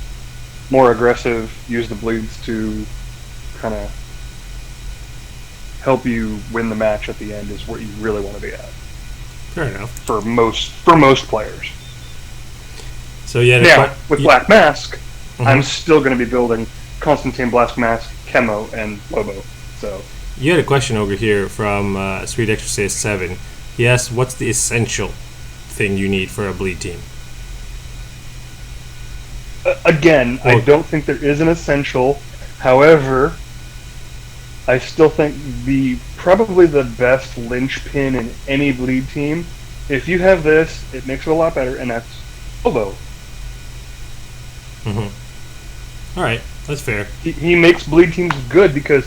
more aggressive, use the bleeds to kind of help you win the match at the end is what you really want to be at. Fair enough. For most players. So yeah. Now, with Black Mask, Mhm. I'm still going to be building Constantine, Black Mask, Chemo, and Lobo. So You had a question over here from Sweet Exorcist 7. He asked, what's the essential thing you need for a bleed team? again, I Well- don't think there is an essential. However, I still think probably the best linchpin in any bleed team, if you have this, it makes it a lot better, and that's Lobo. All right, that's fair. He makes bleed teams good because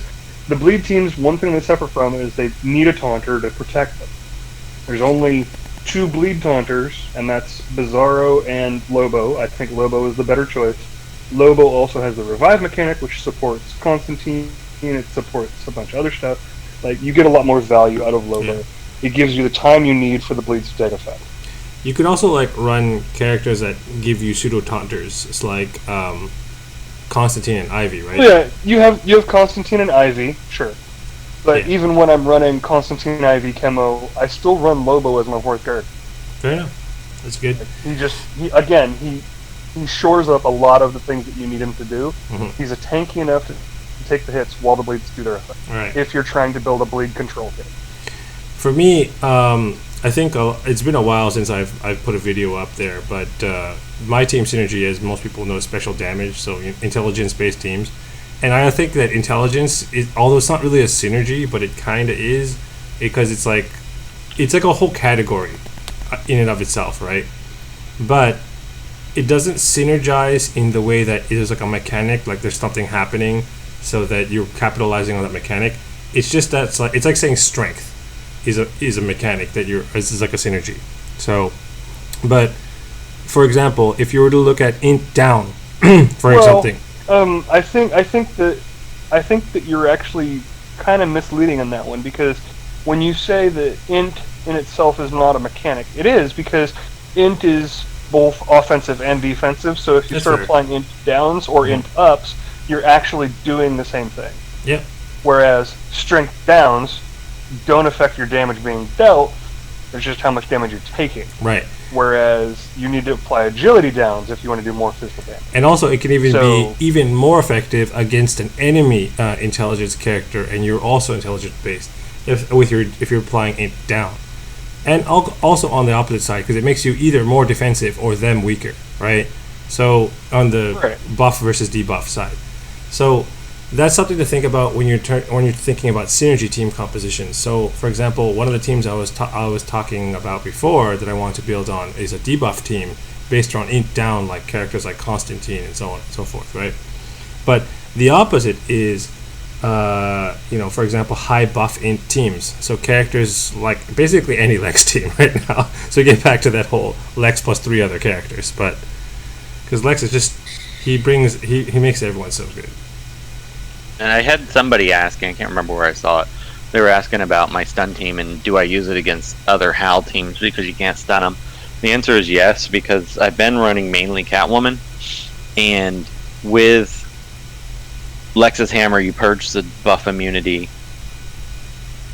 the bleed teams, one thing they suffer from is they need a taunter to protect them. There's only 2 bleed taunters, and that's Bizarro and Lobo. I think Lobo is the better choice. Lobo also has the revive mechanic, which supports Constantine. It supports a bunch of other stuff. Like, you get a lot more value out of Lobo. Yeah. It gives you the time you need for the bleeds to take effect. You could also like run characters that give you pseudo taunters. It's like Constantine and Ivy, right? Yeah, you have Constantine and Ivy, sure. But Yeah. even when I'm running Constantine, Ivy, Chemo, I still run Lobo as my 4th character. Fair enough. That's good. He shores up a lot of the things that you need him to do. Mhm. He's a tanky enough to take the hits while the bleeds do their effect. All right. If you're trying to build a bleed control kit. For me, I think it's been a while since I've put a video up there, but my team synergy, as most people know, is special damage, so intelligence-based teams. And I think that intelligence, although it's not really a synergy, but it kind of is, because it's like a whole category in and of itself, right? But it doesn't synergize in the way that it is like a mechanic, like there's something happening, so that you're capitalizing on that mechanic. It's just that it's like saying strength is a mechanic that is like a synergy. So, but for example, if you were to look at int down for something. I think that you're actually kind of misleading on that one, because when you say that int in itself is not a mechanic, it is, because int is both offensive and defensive. So if you That's start fair. applying int downs or int ups, you're actually doing the same thing. Yeah. Whereas strength downs don't affect your damage being dealt. It's just how much damage you're taking. Right. Whereas you need to apply agility downs if you want to do more physical damage. And also, it can even So- be even more effective against an enemy intelligence character, and you're also intelligence based if you're applying int down. And also on the opposite side, because it makes you either more defensive or them weaker, right? So on the Right. buff versus debuff side. So that's something to think about when you're thinking about synergy team composition. So, for example, one of the teams I was talking about before that I want to build on is a debuff team based on int down, like characters like Constantine and so on and so forth, right? But the opposite is, for example, high buff int teams. So characters like basically any Lex team right now. So we get back to that whole Lex plus 3 other characters, but because Lex is just he makes everyone so good. And I had somebody asking, I can't remember where I saw it. They were asking about my stun team and do I use it against other HAL teams because you can't stun them. The answer is yes, because I've been running mainly Catwoman, and with Lex's Hammer you purge the buff immunity.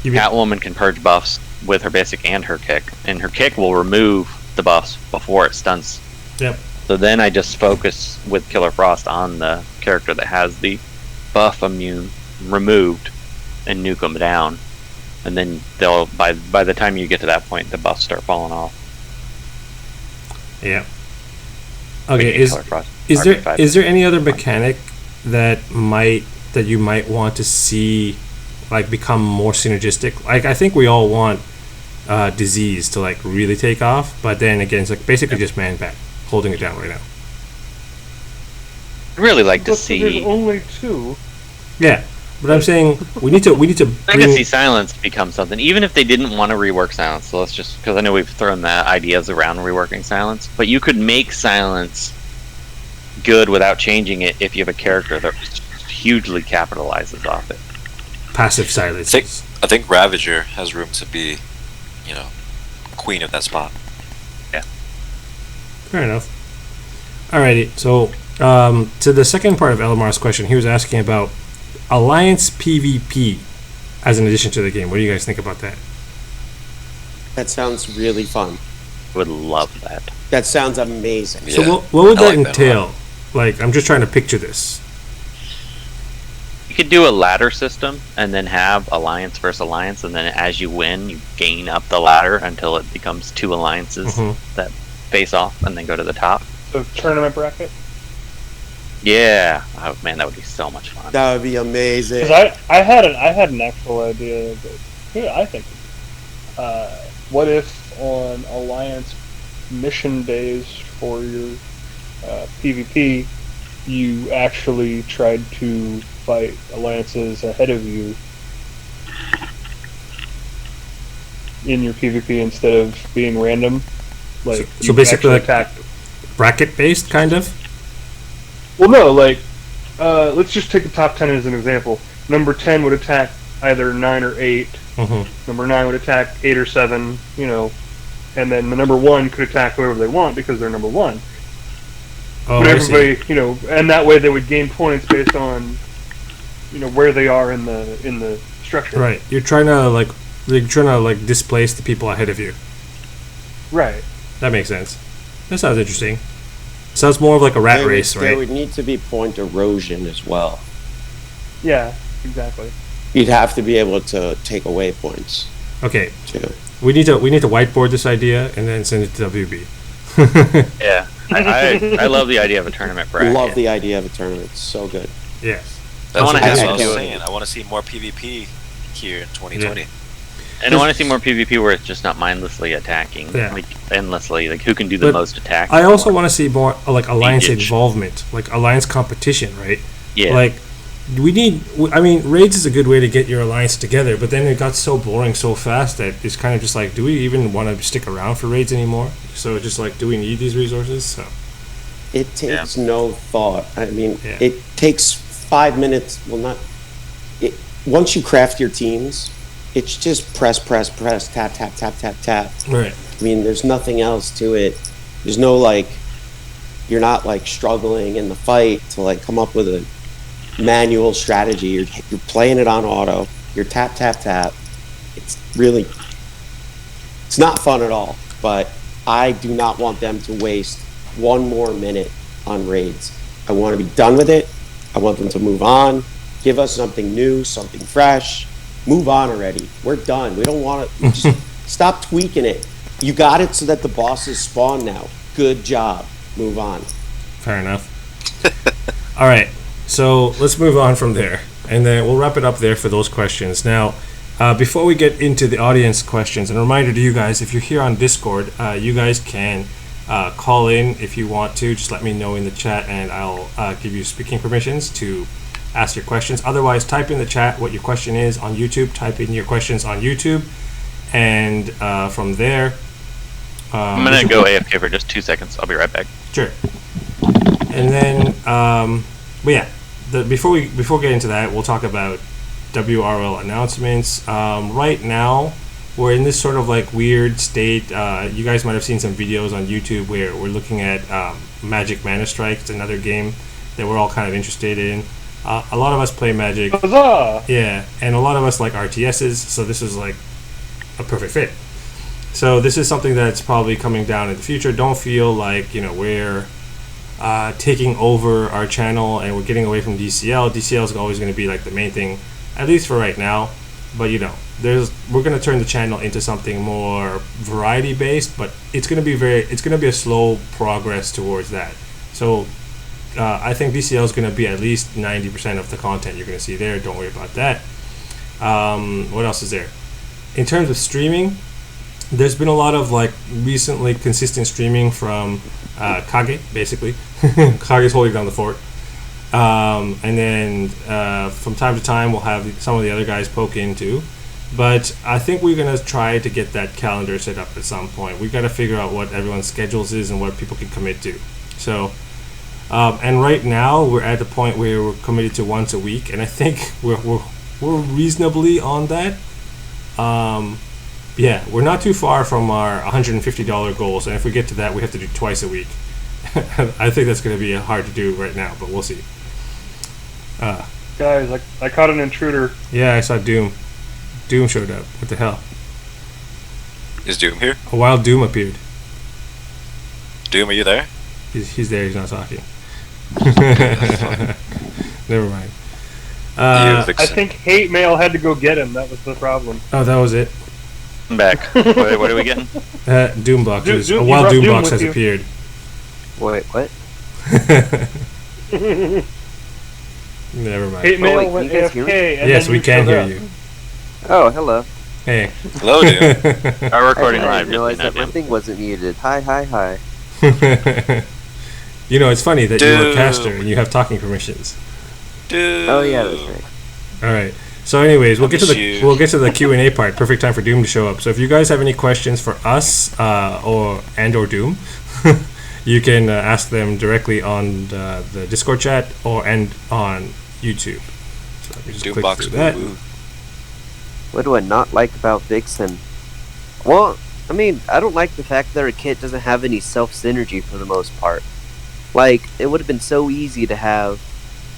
Catwoman can purge buffs with her basic and her kick, and her kick will remove the buffs before it stuns. Yep. So then I just focus with Killer Frost on the character that has the buff immune removed and nuke them down, and then they'll by the time you get to that point the buffs start falling off. Yeah. Okay. Killer Frost, Is RP5. there any other mechanic that you might want to see like become more synergistic? Like I think we all want disease to like really take off, but then again it's like basically just Man Bat holding it down right now. I'd really like to But see. there's only 2. Yeah, but I'm saying we need to I could bring see silence become something, even if they didn't want to rework silence. So let's just, because I know we've thrown the ideas around reworking silence, but you could make silence good without changing it if you have a character that hugely capitalizes off it. passive silence. I think Ravager has room to be, queen of that spot. Fair enough. Alrighty, so to the second part of Elmar's question, he was asking about Alliance PvP as an addition to the game. What do you guys think about that? That sounds really fun. Would love that. That sounds amazing. Yeah, So what would I that like that a entail? Like, I'm just trying to picture this. You could do a ladder system and then have alliance versus alliance, and then as you win, you gain up the ladder until it becomes 2 alliances that face off and then go to the top. So tournament bracket. Yeah. Oh man, that would be so much fun. That would be amazing. Because I had an actual idea. But I think. What if on Alliance mission days for your PvP, you actually tried to fight alliances ahead of you in your PvP instead of being random? Like So you can basically, actually like, bracket based, kind of. Well, no, like, let's just take the top 10 as an example. Number 10 would attack either 9 or 8. Number 9 would attack 8 or 7, and then the number 1 could attack whoever they want because they're number 1. Oh, But I see. everybody, and that way they would gain points based on, where they are in the structure. Right, you're trying to displace the people ahead of you. Right. That makes sense. That sounds interesting. Sounds more of like a rat race, There right? would need to be point erosion as well. Yeah, exactly. You'd have to be able to take away points Okay, too. we need to whiteboard this idea and then send it to WB. Yeah. I love the idea of a tournament bracket. Love the idea of a tournament. It's so good. Yes. That's wanna what have I was to- saying. I want to see more PvP here in 2020. And I want to see more PvP where it's just not mindlessly attacking, Yeah. like endlessly, like who can do the But most attacks. I also want to see more like alliance Engage. involvement, like alliance competition, right? Yeah. Like raids is a good way to get your alliance together, but then it got so boring so fast that it's kind of just like, do we even want to stick around for raids anymore? So it's just like, do we need these resources? So It takes no thought. I mean, Yeah. it takes 5 minutes. Well, not. Once you craft your teams, it's just press, tap, tap, tap, tap, tap. right. I mean, there's nothing else to it. There's no you're not struggling in the fight to come up with a manual strategy. You're playing it on auto. You're tap, tap, tap. It's not fun at all, but I do not want them to waste one more minute on raids. I want to be done with it. I want them to move on, give us something new, something fresh. Move on already. We're done. We don't want to. Just stop tweaking it. You got it so that the bosses spawn now. Good job. Move on. Fair enough. All right, so let's move on from there, and then we'll wrap it up there for those questions. Now, before we get into the audience questions, and a reminder to you guys, if you're here on Discord, you guys can call in if you want to. Just let me know in the chat, and I'll give you speaking permissions to ask your questions. Otherwise, type in the chat what your question is on YouTube. Type in your questions on YouTube, and from there, I'm gonna go AFK for just 2 seconds. I'll be right back. sure. And then, but yeah, before we get into that, we'll talk about WRL announcements. Right now, we're in this sort of like weird state. You guys might have seen some videos on YouTube where we're looking at Magic Mana Strike. It's another game that we're all kind of interested in. A lot of us play Magic. Huzzah! Yeah, and a lot of us like RTSs, so this is like a perfect fit. So this is something that's probably coming down in the future. Don't feel like, we're taking over our channel and we're getting away from DCL. DCL is always going to be like the main thing, at least for right now. But we're going to turn the channel into something more variety based, but it's going to be a slow progress towards that. So I think DCL is going to be at least 90% of the content you're going to see there. Don't worry about that. What else is there? In terms of streaming, there's been a lot of like recently consistent streaming from Kage, basically. Kage's holding down the fort. And then from time to time we'll have some of the other guys poke into. But I think we're going to try to get that calendar set up at some point. We've got to figure out what everyone's schedules is and what people can commit to. So, and right now we're at the point where we're committed to once a week, and I think we're reasonably on that. Yeah, we're not too far from our $150 goals, and if we get to that, we have to do twice a week. I think that's going to be hard to do right now, but we'll see. Guys, I caught an intruder. Yeah, I saw Doom. Doom showed up. What the hell? Is Doom here? A wild Doom appeared. Doom, are you there? He's there. He's not talking. Never mind. I think hate mail had to go get him. That was the problem. Oh, that was it. I'm back. What are we getting? Doombox. A You wild brought Doom Doombox with has you. appeared. Wait, what? Never mind. Hate mail wait, went can you guys hear me? AFK. And Yes, then we can showed hear up. you. Oh, hello. Hey. Hello, Doom. Our recording I live. didn't realize just that my thing wasn't muted. Hi. It's funny that you're a Doom. caster and you have talking permissions. Doom. Oh yeah, that's right. All right. So, anyways, we'll get to miss the you. we'll get to the Q&A part. Perfect time for Doom to show up. So, if you guys have any questions for us or Doom, you can ask them directly on the Discord chat and on YouTube. So let me just click Doombox through that. woo-woo. What do I not like about Vixen? Well, I mean, I don't like the fact that her kit doesn't have any self-synergy for the most part. Like, it would have been so easy to have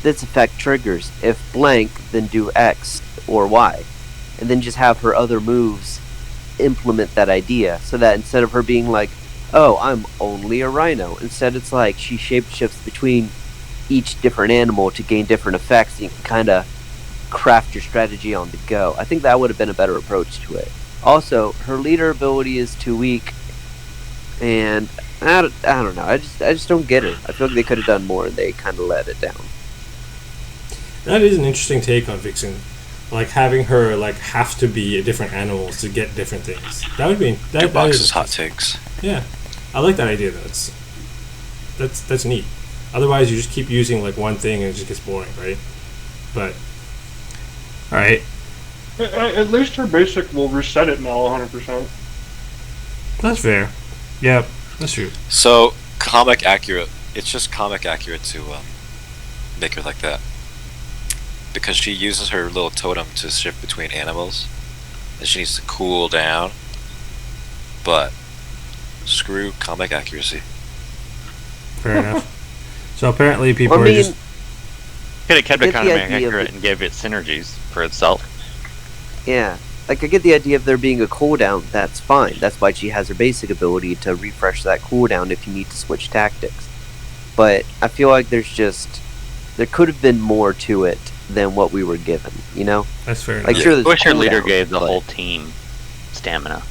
this effect triggers. If blank, then do X or Y. And then just have her other moves implement that idea. So that instead of her being like, oh, I'm only a rhino, instead it's like she shapeshifts between each different animal to gain different effects. And you can kind of craft your strategy on the go. I think that would have been a better approach to it. Also, her leader ability is too weak. And I don't know. I just don't get it. I feel like they could have done more and they kind of let it down. That is an interesting take on Vixen. Like having her like have to be a different animals to get different things. That would be that Doombox's is hot takes. Yeah, I like that idea though. That's neat. Otherwise, you just keep using like one thing and it just gets boring, right? But all right, At least her basic will reset it now 100%. that's fair. Yeah, that's true. So, comic accurate. It's just comic accurate to make her like that. Because she uses her little totem to shift between animals. And she needs to cool down. But, screw comic accuracy. Fair enough. So apparently people I are mean, just Could have kept it Get kind the of idea of accurate it. and gave it synergies for itself. yeah. I get the idea of there being a cooldown. That's fine. That's why she has her basic ability to refresh that cooldown if you need to switch tactics. But I feel like there could have been more to it than what we were given. You know, That's fair enough. like sure, I there's wish your leader cooldown, gave the but- whole team stamina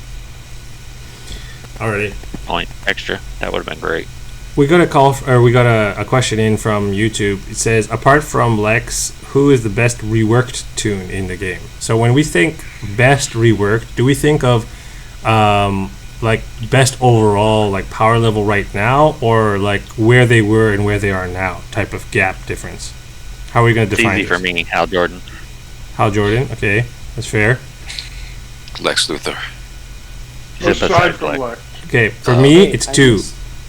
Alrighty. point extra. That would have been great. We got a question in from YouTube. It says, apart from Lex, who is the best reworked tune in the game? So when we think best reworked, do we think of like best overall, like power level right now, or like where they were and where they are now type of gap difference? How are we going to It's define easy for this? me, Hal Jordan. Hal Jordan, okay, that's fair. Lex Luthor. He's a Aside pathetic from Lex. Lex. Okay, for me, it's two.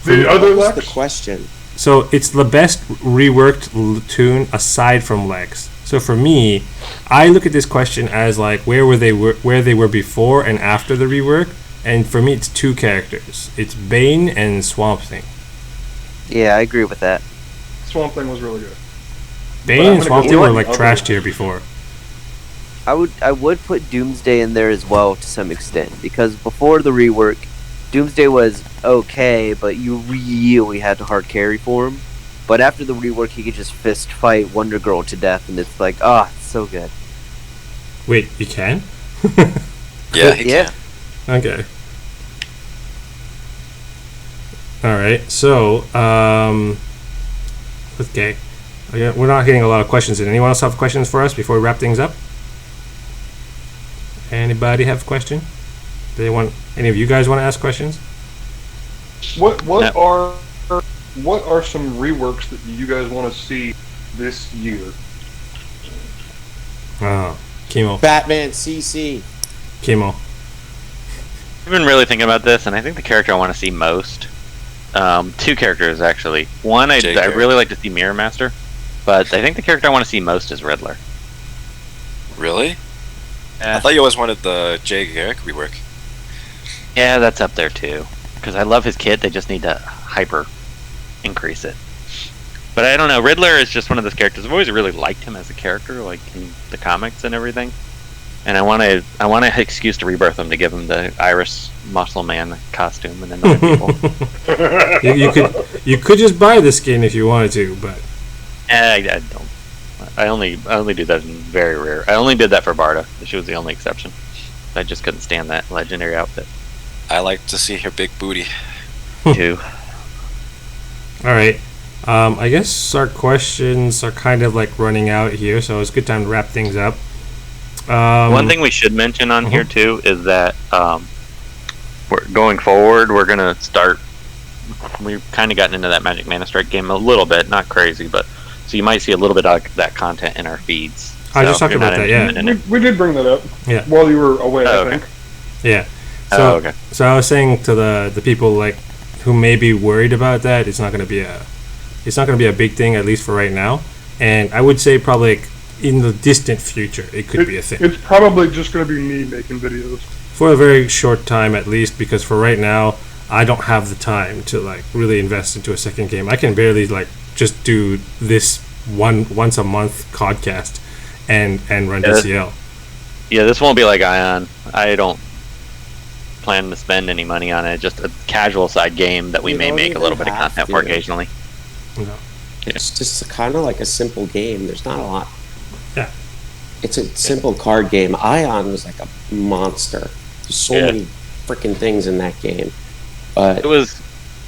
The other What's the Lex? question? So it's the best reworked tune aside from Lex. So for me, I look at this question as like where they were before and after the rework, and for me it's two characters. It's Bane and Swamp Thing. Yeah, I agree with that. Swamp Thing was really good. Bane I'm and gonna Swamp go Thing were with like the other trash one. tier before. I would put Doomsday in there as well to some extent because before the rework, Doomsday was okay, but you really had to hard carry for him. But after the rework, he could just fist fight Wonder Girl to death, and it's like, it's so good. Wait, you can? Yeah, he Yeah. can. Okay. All right. So, okay. We're not getting a lot of questions in. Anyone else have questions for us before we wrap things up? Anybody have a question? Any of you guys want to ask questions? What are some reworks that you guys want to see this year? Oh, Chemo. Batman CC. Chemo. I've been really thinking about this, and I think the character I want to see most, two characters actually. One, I JK. really like to see Mirror Master, but I think the character I want to see most is Riddler. Really? Yeah. I thought you always wanted the Jay Garrick rework. Yeah, that's up there too. Because I love his kit, they just need to hyper increase it. But I don't know, Riddler is just one of those characters. I've always really liked him as a character, like in the comics and everything. And I want an excuse to rebirth him, to give him the Iris Muscle Man costume and then other people. you could just buy the skin if you wanted to, but I don't. I only do that in very rare. I only did that for Barda. She was the only exception. I just couldn't stand that legendary outfit I like to see her big booty. too. all right. I guess our questions are kind of like running out here, so it's a good time to wrap things up. One thing we should mention on here too is that we're going forward. We're gonna start. We've kind of gotten into that Magic Mana Strike game a little bit, not crazy, but so you might see a little bit of that content in our feeds. I just So talked if you're about not that, yeah. interested in it- We did bring that up. Yeah. While you were away, Oh, I think. Yeah. Oh, So, okay. so I was saying to the people like who may be worried about that, it's not going to be a big thing, at least for right now. And I would say probably like, in the distant future, it could be a thing It's probably just going to be me making videos. for a very short time, at least, because for right now, I don't have the time to like really invest into a second game. I can barely like just do this once a month podcast and run Yeah, DCL. Yeah, this won't be like Ion. I don't plan to spend any money on it. Just a casual side game that we You may don't make a even little bit of have content for to. occasionally. No. It's just kind of like a simple game. There's not a lot. Yeah. It's a simple card game. Ion was like a monster. There's so Yeah. many freaking things in that game. But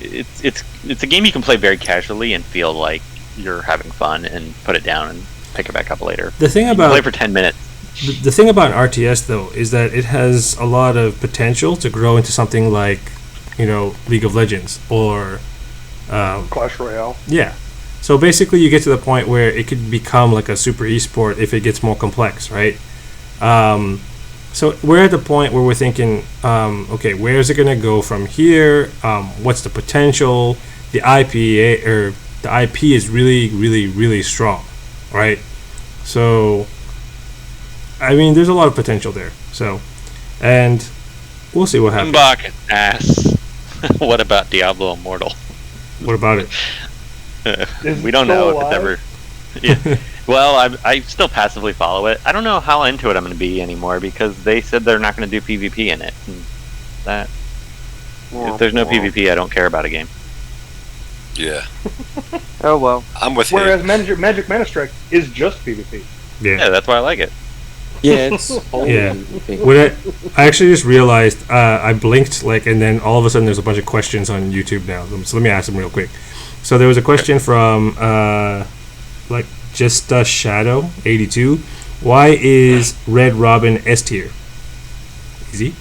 It's a game you can play very casually and feel like you're having fun, and put it down and pick it back up later. The thing You can play about for 10 minutes. the thing about an RTS though is that it has a lot of potential to grow into something like, League of Legends or Clash Royale. yeah. So basically, you get to the point where it could become like a super esport if it gets more complex, right? So we're at the point where we're thinking, okay, where is it going to go from here? What's the potential? The IP is really, really, really strong, right? So, I mean, there's a lot of potential there. So, and we'll see what happens. Mbach ass. What about Diablo Immortal? What about it? Is We don't it still know if it's alive? ever. Yeah. Well, I still passively follow it. I don't know how into it I'm going to be anymore because they said they're not going to do PvP in it. And that if there's no PvP, I don't care about a game. Yeah, Oh well. I'm with you. Whereas Magic Mana Strike is just PvP. Yeah, that's why I like it. Yeah, it's only Yeah. PvP. When I actually just realized I blinked and then all of a sudden there's a bunch of questions on YouTube now. So let me ask them real quick. So there was a question from just Shadow 82. Why is Red Robin S tier? Easy.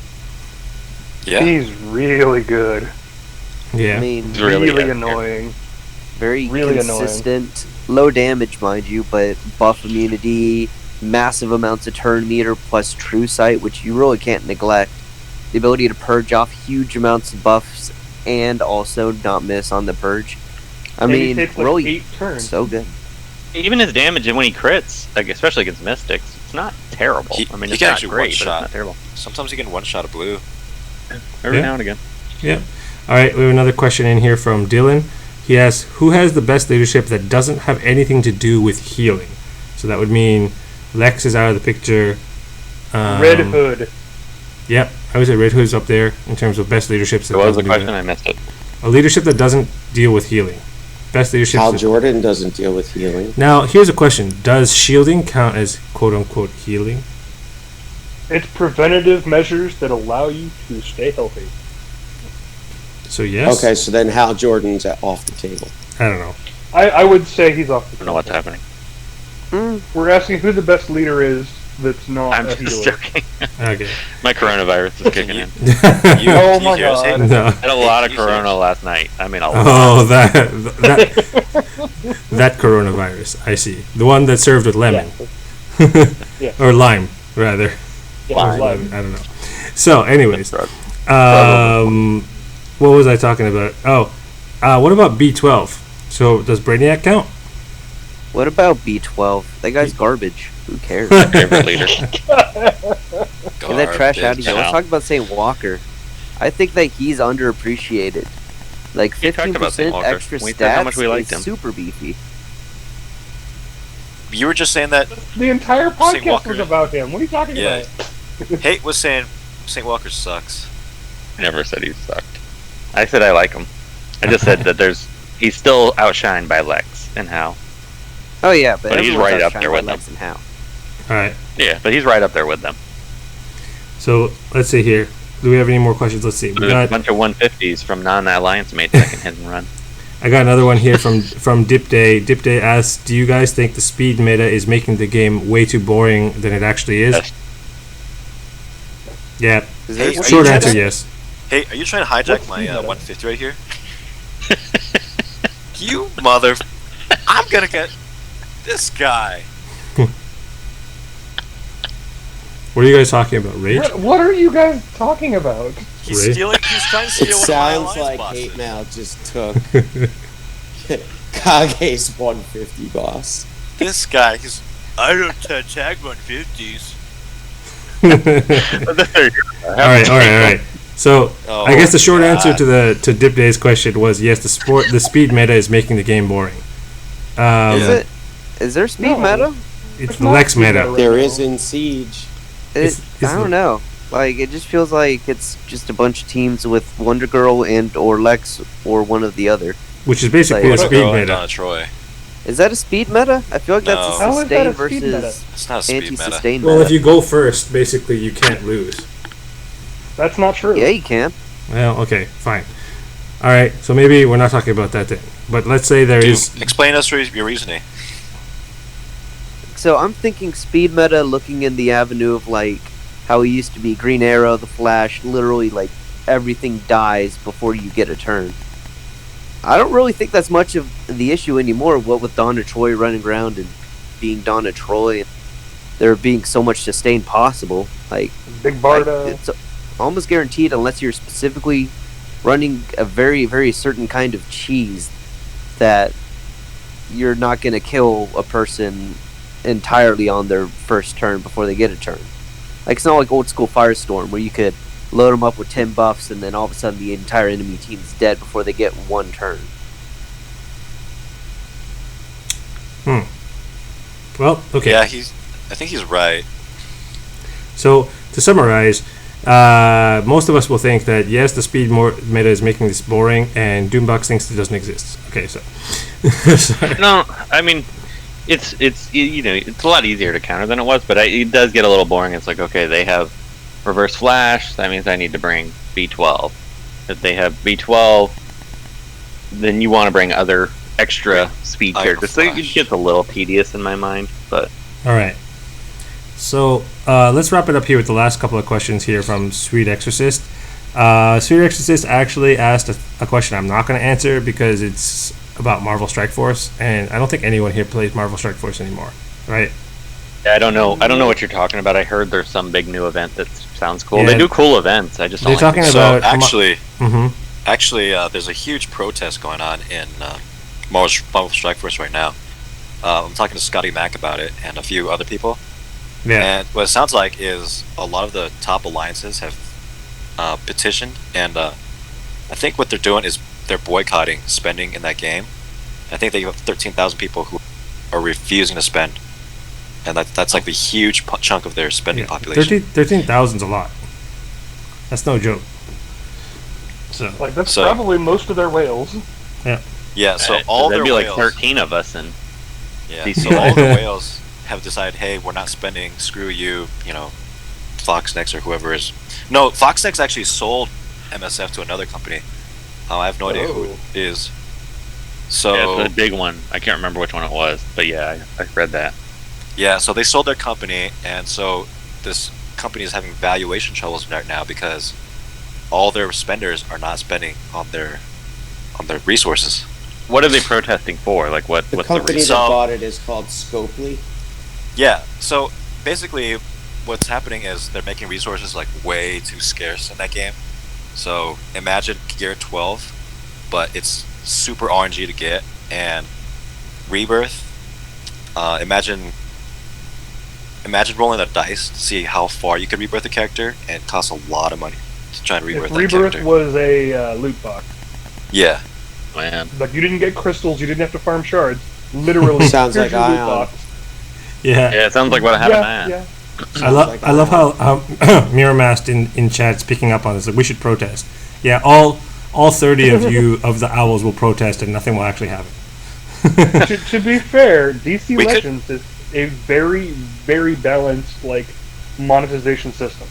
Yeah, He's really good. Yeah. I mean, It's really Really good. annoying. very really consistent, low damage, mind you, but buff immunity, massive amounts of turn meter plus true sight, which you really can't neglect. The ability to purge off huge amounts of buffs and also not miss on the purge. I And he mean, takes like really 8 turns. so good. Even his damage when he crits, like especially against Mystics, it's not terrible. He- I mean, he it's can not actually great, but one-shot. it's not terrible. sometimes you can one shot a blue. Every Yeah. now and again. Yeah. All right. We have another question in here from Dylan. He asks, "Who has the best leadership that doesn't have anything to do with healing?" So that would mean Lex is out of the picture. Red Hood. Yep. I would say Red Hood's up there in terms of best leaderships. that What was the doesn't do question? that. I missed it. A leadership that doesn't deal with healing. Best leadership. Hal Jordan doesn't deal with healing. Now, here's a question: does shielding count as "quote unquote" healing? It's preventative measures that allow you to stay healthy. So yes. Okay, so then Hal Jordan's off the table. I don't know. I would say he's off the I don't know what's table. happening. We're asking who the best leader is that's not I'm a just healer. joking. Okay. My coronavirus is kicking in. You, Oh you my hear us, God. Hayden? No. I had a lot of You corona serious? last night. I mean, a lot. Oh, that coronavirus. I see. The one that served with lemon. Yeah. Or lime, rather. Yeah, Or live. lemon, I don't know. So, anyways, Drug. what was I talking about? Oh, what about B12? So, does Brainiac count? What about B12? That guy's garbage. Who cares? Favorite leader. Get that trash out of here. Garbage. Let's talk about St. Walker. I think that he's underappreciated. Like We talked about St. 15% Walker. extra We said how stats much we liked is him. super beefy. You were just saying that. The entire St. podcast Walker. was about him. What are you talking Yeah. about? Hate was saying St. Walker sucks. I never said he sucked. I said I like him. I just said that he's still outshined by Lex and Hal. Oh yeah, But he's everyone's right up outshined there by with Lex and Hal. All right. Yeah, but he's right up there with them. So, let's see here. Do we have any more questions? Let's see. We There's a got. bunch of 150s from non-alliance mates that can hit and run. I got another one here from Dip Day. Dip Day asks, "Do you guys think the speed meta is making the game way too boring than it actually is?" Yes. Yeah. Is there Hey, a Short you answer, trying yes. Hey, are you trying to hijack What's my the meta? 150 right here? You mother! I'm gonna get this guy. What are you guys talking about? Rage? What are you guys talking about? He's Really? stealing. He's trying to It steal one sounds of my like alliance Hate bosses. Mail just took Kage's 150 boss. This guy, I don't tag 150s. all right. So Oh, I guess the short God. answer to Dip Day's question was yes. The speed meta is making the game boring. Is Yeah. it? Is there speed No. meta? It's It's the not Lex speed meta. meta. There is in Siege. It's I don't know. Like it just feels like it's just a bunch of teams with Wonder Girl and or Lex or one of the other. Which is basically Like- a Wonder speed Girl and meta. Donna Troy. Is that a speed meta? I feel like No. that's How a is that a sustain speed meta? versus It's not a speed meta. anti-sustain Well, meta. if you go first, basically you can't lose. That's not true. Yeah, you can. Well, okay, fine. All right, so maybe we're not talking about that then. But let's say there is. Explain us your reasoning. So I'm thinking speed meta, looking in the avenue of like how it used to be Green Arrow, the Flash. Literally, like everything dies before you get a turn. I don't really think that's much of the issue anymore. What with Donna Troy running around and being Donna Troy, and there being so much sustain possible, like Big Barda. it's almost guaranteed unless you're specifically running a very, very certain kind of cheese that you're not going to kill a person entirely on their first turn before they get a turn. Like it's not like old school Firestorm where you could load them up with 10 buffs and then all of a sudden the entire enemy team's dead before they get one turn. Well, okay. Yeah, I think he's right. So to summarize, most of us will think that yes, the speed meta is making this boring, and Doombox thinks it doesn't exist. Okay, so sorry. No, I mean, it's it's a lot easier to counter than it was, but it does get a little boring. It's like, okay, they have reverse flash. That means I need to bring B12. If they have B12, then you want to bring other extra speed characters. So it gets a little tedious in my mind, but All right. So let's wrap it up here with the last couple of questions here from Sweet Exorcist. Sweet Exorcist actually asked a question I'm not going to answer because it's about Marvel Strike Force, and I don't think anyone here plays Marvel Strike Force anymore, right? I don't know what you're talking about. I heard there's some big new event that sounds cool. Yeah. They do cool events. I just don't They're like talking them. about Actually, there's a huge protest going on in Marvel Strike Force right now. I'm talking to Scotty Mack about it and a few other people. Yeah. And what it sounds like is a lot of the top alliances have petitioned, and I think what they're doing is they're boycotting spending in that game. I think they have 13,000 people who are refusing to spend, and that's like the huge chunk of their spending population. 13,000's a lot. That's no joke. So Like that's probably most of their whales. Yeah, so all there'd their be like whales, 13 of us, and yeah, so all the whales have decided, hey, we're not spending. Screw you, Foxnex or whoever is. No, Foxnex actually sold MSF to another company. I have no idea who it is. So yeah, it's a big one. I can't remember which one it was, but yeah, I read that. yeah, so they sold their company, and so this company is having valuation troubles right now because all their spenders are not spending on their resources. What are they protesting for? Like what? The what's company the that reason? bought it is called Scopely. Yeah, so basically what's happening is they're making resources like way too scarce in that game. So imagine Gear 12, but it's super RNG to get, and Rebirth. Imagine rolling a dice to see how far you could rebirth a character, and it costs a lot of money to try and rebirth If that Rebirth character. was a loot box, Yeah, Man, like you didn't get crystals, you didn't have to farm shards. Literally, Sounds here's like your loot Ion. box. yeah. yeah, it sounds like what happened. Yeah, yeah. I love how Miramast in chat's picking up on this. Like, we should protest. Yeah, all 30 of you of the owls will protest, and nothing will actually happen. to be fair, DC We could- Legends is a very, very balanced monetization system.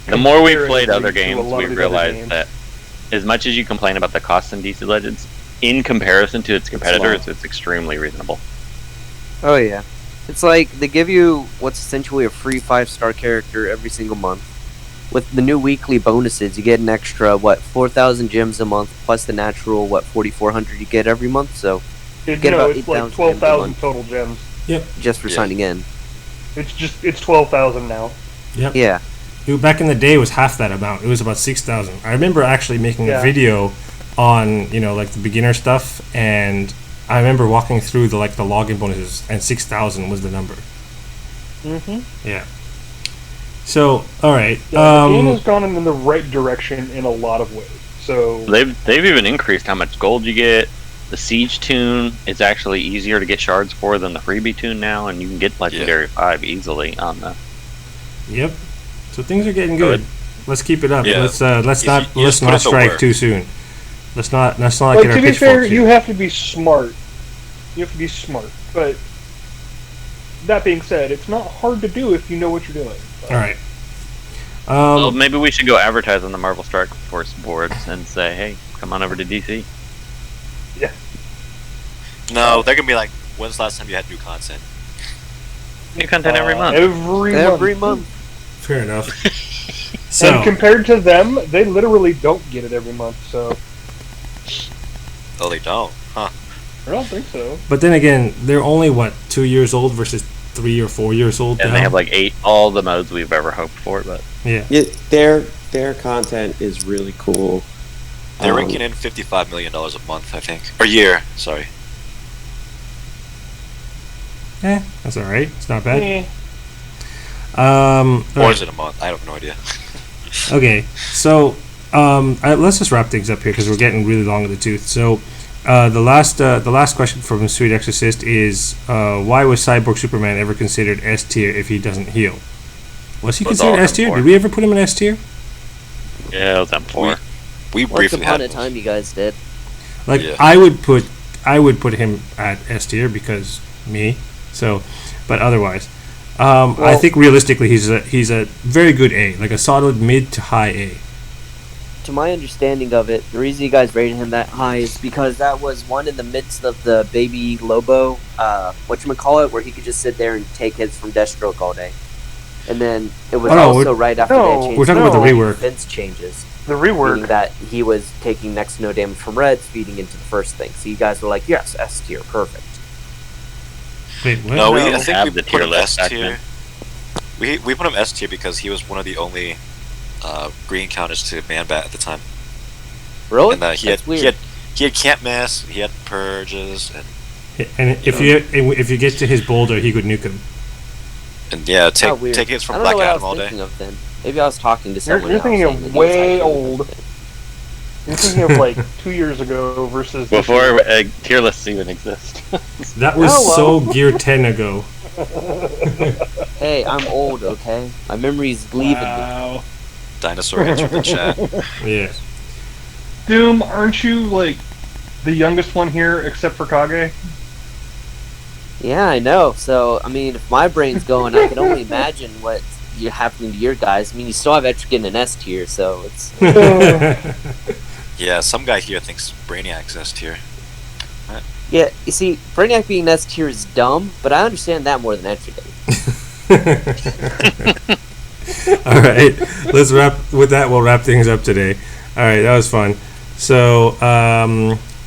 The more we Comparatively played other to a games, lot we of these other realized games. that as much as you complain about the costs in DC Legends, in comparison to its competitors, it's extremely reasonable. Oh yeah. It's like they give you what's essentially a free 5-star character every single month. With the new weekly bonuses, you get an extra 4,000 gems a month plus the natural 4,400 you get every month. So It's Get about like 8,000 12,000 gems a total gems. just for Yeah. signing in. It's 12,000 now. Yeah. Back in the day, it was half that amount. It was about 6,000. I remember actually making a Yeah. video on like the beginner stuff, and I remember walking through the login bonuses, and 6,000 was the number. Mm-hmm. Yeah. So all right. Yeah, the game has gone in the right direction in a lot of ways. So They've even increased how much gold you get. The Siege tune is actually easier to get shards for than the freebie tune now, and you can get Legendary 5 easily on the. Yep. So things are getting good. Let's keep it up. Yeah. Let's You not just put in the strike work. too soon. Let's not get Like, our to be pitchforks fair, here. you have to be smart. You have to be smart. But that being said, it's not hard to do if you know what you're doing. All right. Well, maybe we should go advertise on the Marvel Strike Force boards and say, "Hey, come on over to DC." no, they're gonna be like, when's the last time you had new content? New content every month. Every month. Fair enough. So And compared to them, they literally don't get it every month, so Oh, they don't, huh? I don't think so. but then again, they're only 2 years old versus 3 or 4 years old. And now. they have like 8 all the modes we've ever hoped for, but yeah. Their content is really cool. They're raking in $55 million a month, I think, or year. Sorry. That's all right. It's not bad. Eh. All Or right. is it a month? I have no idea. Okay, so let's just wrap things up here because we're getting really long in the tooth. So The last question from Sweet Exorcist is why was Cyborg Superman ever considered S tier if he doesn't heal? Was he Was considered all S tier? M4. Did we ever put him in S tier? Yeah, it was M4. We Once briefly upon had a time, you guys did. Like Yeah. I would put him at S tier because me. So, but otherwise, I think realistically he's a very good A, like a solid mid to high A. To my understanding of it, the reason you guys rated him that high is because that was one in the midst of the Baby Lobo, whatchamacallit, where he could just sit there and take hits from Deathstroke all day. And then it was Oh, no, also right after no, that change. we're talking about the rework. Defense changes. The Meaning rework. that he was taking next to no damage from Reds, feeding into the first thing. So you guys were like, yes, S tier, perfect. Wait, what? No, I have think we the put tier him list S back tier. We put him S tier because he was one of the only green counters to Man Bat at the time, Really? and he had That's weird. he had Can't Miss, he had Purges, And if you get to his boulder, he could nuke him. and yeah, How weird. take hits I from don't know Black what Adam I all was day. thinking of then. Maybe I was talking to someone. You're else thinking saying of that he was way actually old. with it. You're thinking of like 2 years ago versus this Before year. tier lists even exist. That was Oh, well. so Gear 10 ago. Hey, I'm old, okay? My memory's leaving me. Wow. Dinosaur answered the chat. Yeah. Doom, aren't you like the youngest one here except for Kage? Yeah, I know. So, I mean, if my brain's going, I can only imagine what you're happening to your guys. I mean, you still have Etrigan and S tier, so it's. Yeah, some guy here thinks Brainiac's S tier. Yeah, you see, Brainiac being S tier is dumb, but I understand that more than Etrigan. All right, let's wrap with that. We'll wrap things up today. All right, that was fun. So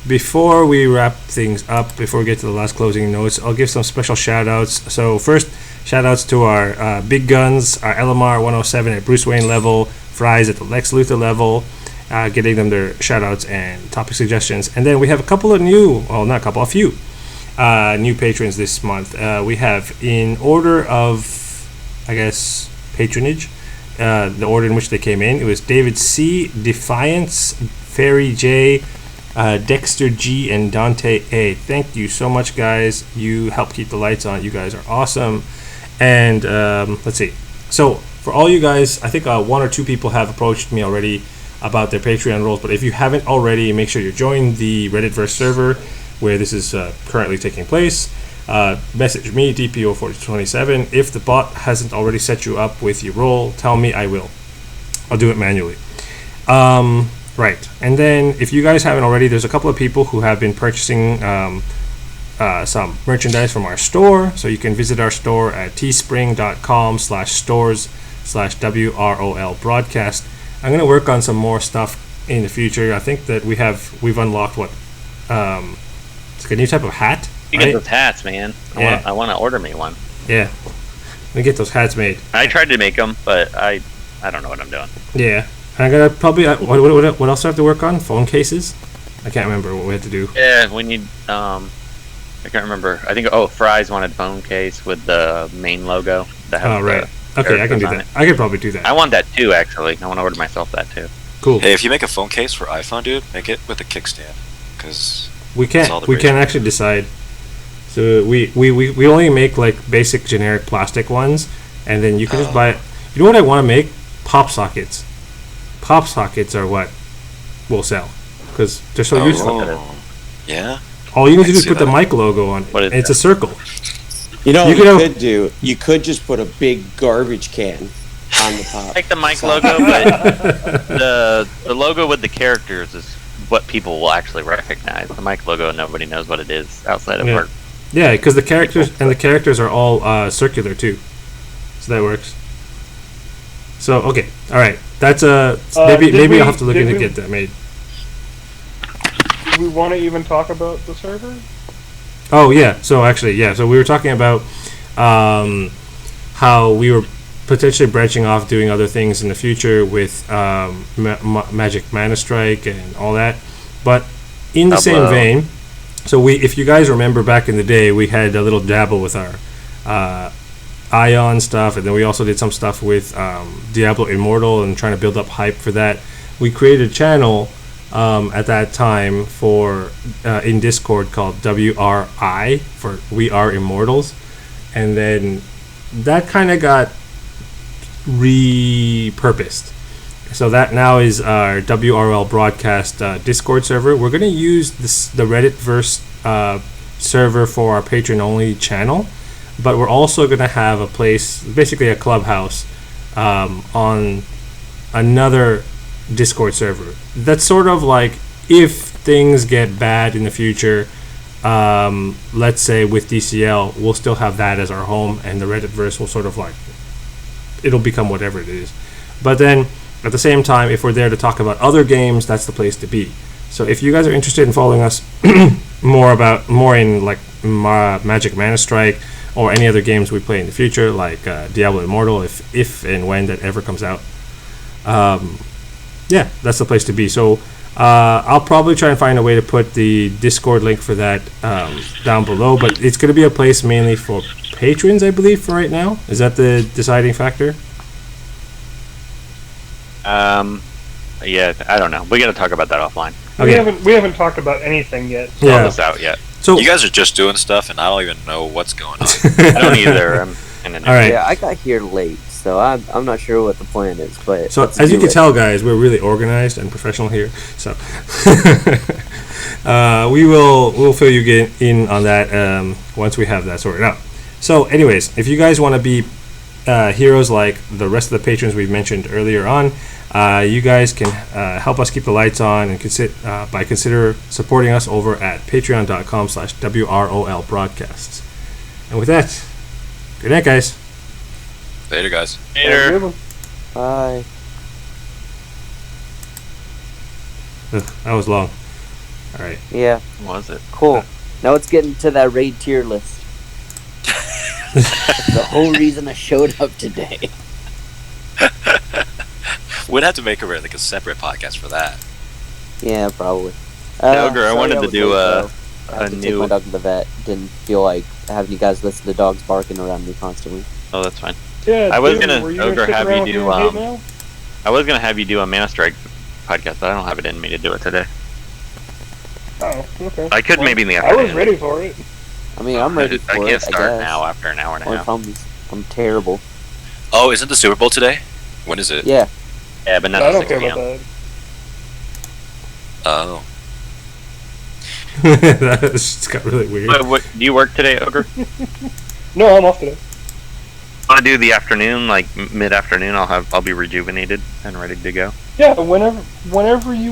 before we wrap things up, before we get to the last closing notes, I'll give some special shout outs. So first, shout outs to our big guns, our LMR 107 at Bruce Wayne level, Fries at the Lex Luthor level, getting them their shout outs and topic suggestions. And then we have a couple of a few new patrons this month. We have, in order of, I guess, patronage, the order in which they came in, it was David C, Defiance, Fairy J, Dexter G, and Dante A. Thank you so much, guys. You help keep the lights on. You guys are awesome. And let's see. So for all you guys, I think one or two people have approached me already about their Patreon roles, but if you haven't already, make sure you join the Redditverse server where this is currently taking place. Message me, DPO4027. If the bot hasn't already set you up with your role, tell me, I will. I'll do it manually. Right. And then if you guys haven't already, there's a couple of people who have been purchasing some merchandise from our store. So you can visit our store at teespring.com/stores/WROL broadcast. I'm going to work on some more stuff in the future. I think that we've unlocked it's like a new type of hat. You get Right? those hats, man. Yeah. I want to order me one. Yeah. Let me get those hats made. I tried to make them, but I don't know what I'm doing. Yeah. And I'm gonna probably what else do I have to work on? Phone cases? I can't remember what we had to do. Yeah, we need. I can't remember. I think Fries wanted phone case with the main logo. That has Oh right. the Okay, I can do characters on that. it. I could probably do that. I want that too, actually. I want to order myself that too. Cool. Hey, if you make a phone case for iPhone, dude, make it with a kickstand, because We That's all can't. the We can't rage. actually decide. So we only make like basic generic plastic ones, and then you can just buy. You know what I want to make? Pop sockets. Pop sockets are what we'll sell because they're so useful. Yeah. All you need I to do is see put the that. mic logo on it. What is and it's that? a circle. You know You what you could could do? You could just put a big garbage can on the top. Like the mic So- logo, but the logo with the characters is what people will actually recognize. The mic logo, nobody knows what it is outside of Yeah. work. Yeah, because the characters are all circular too, so that works. So okay, all right. That's maybe did I'll we- have to look did into we- get that made. Do we want to even talk about the server? Oh yeah. So actually, yeah. So we were talking about how we were potentially branching off, doing other things in the future with Magic Mana Strike and all that. But in the same Hello. vein, so if you guys remember back in the day, we had a little dabble with our Ion stuff, and then we also did some stuff with Diablo Immortal and trying to build up hype for that. We created a channel at that time for in Discord called WRI for We Are Immortals, and then that kind of got repurposed. So that now is our WRL broadcast Discord server. We're going to use the Redditverse server for our patron only channel, but we're also going to have a place, basically a clubhouse, on another Discord server. That's sort of like if things get bad in the future, let's say with DCL, we'll still have that as our home, and the Redditverse will sort of like, it'll become whatever it is. But then at the same time, if we're there to talk about other games, that's the place to be. So if you guys are interested in following us more in like Magic Mana Strike or any other games we play in the future, like Diablo Immortal, if and when that ever comes out, yeah, that's the place to be. So I'll probably try and find a way to put the Discord link for that down below, but it's going to be a place mainly for patrons, I believe, for right now. Is that the deciding factor? Yeah, I don't know. We got to talk about that offline. Okay. We haven't talked about anything yet. All Yeah. this out yet. So You guys are just doing stuff, and I don't even know what's going on. I don't either. I'm in an all right. Yeah, I got here late, so I'm not sure what the plan is. But So let's as you do can it. tell, guys, we're really organized and professional here. So we'll fill you in on that once we have that sorted out. So, anyways, if you guys want to be heroes like the rest of the patrons we've mentioned earlier on, you guys can help us keep the lights on and consider supporting us over at patreon.com/WROL broadcasts. And with that, good night, guys. Later, guys. Later. Give 'em. Bye. Ugh, that was long. All right. Yeah, Was it? cool. Now let's get into that raid tier list. The whole reason I showed up today. We'd have to make like a separate podcast for that. Yeah, probably. Ogre, I sorry wanted to was do late, a though. I had to take new- my dog to the vet. Didn't feel like having you guys listen to dogs barking around me constantly. Oh, that's fine. Yeah, I was dude, gonna, were you Ogre, stick have around you with do, your hate mail? I was gonna have you do a Mana Strike podcast, but I don't have it in me to do it today. Oh, okay. I could maybe in the I afternoon. was ready for it. I mean, I'm ready for I it. can't start guess. now after an hour and a Only half. problem is I'm terrible. Oh, isn't the Super Bowl today? When is it? Yeah. Yeah, but not I at don't 6 care p.m. about that. Oh. That just got really weird. What, do you work today, Ogre? No, I'm off today. Want to do the afternoon, like mid-afternoon? I'll be rejuvenated and ready to go. Yeah, whenever you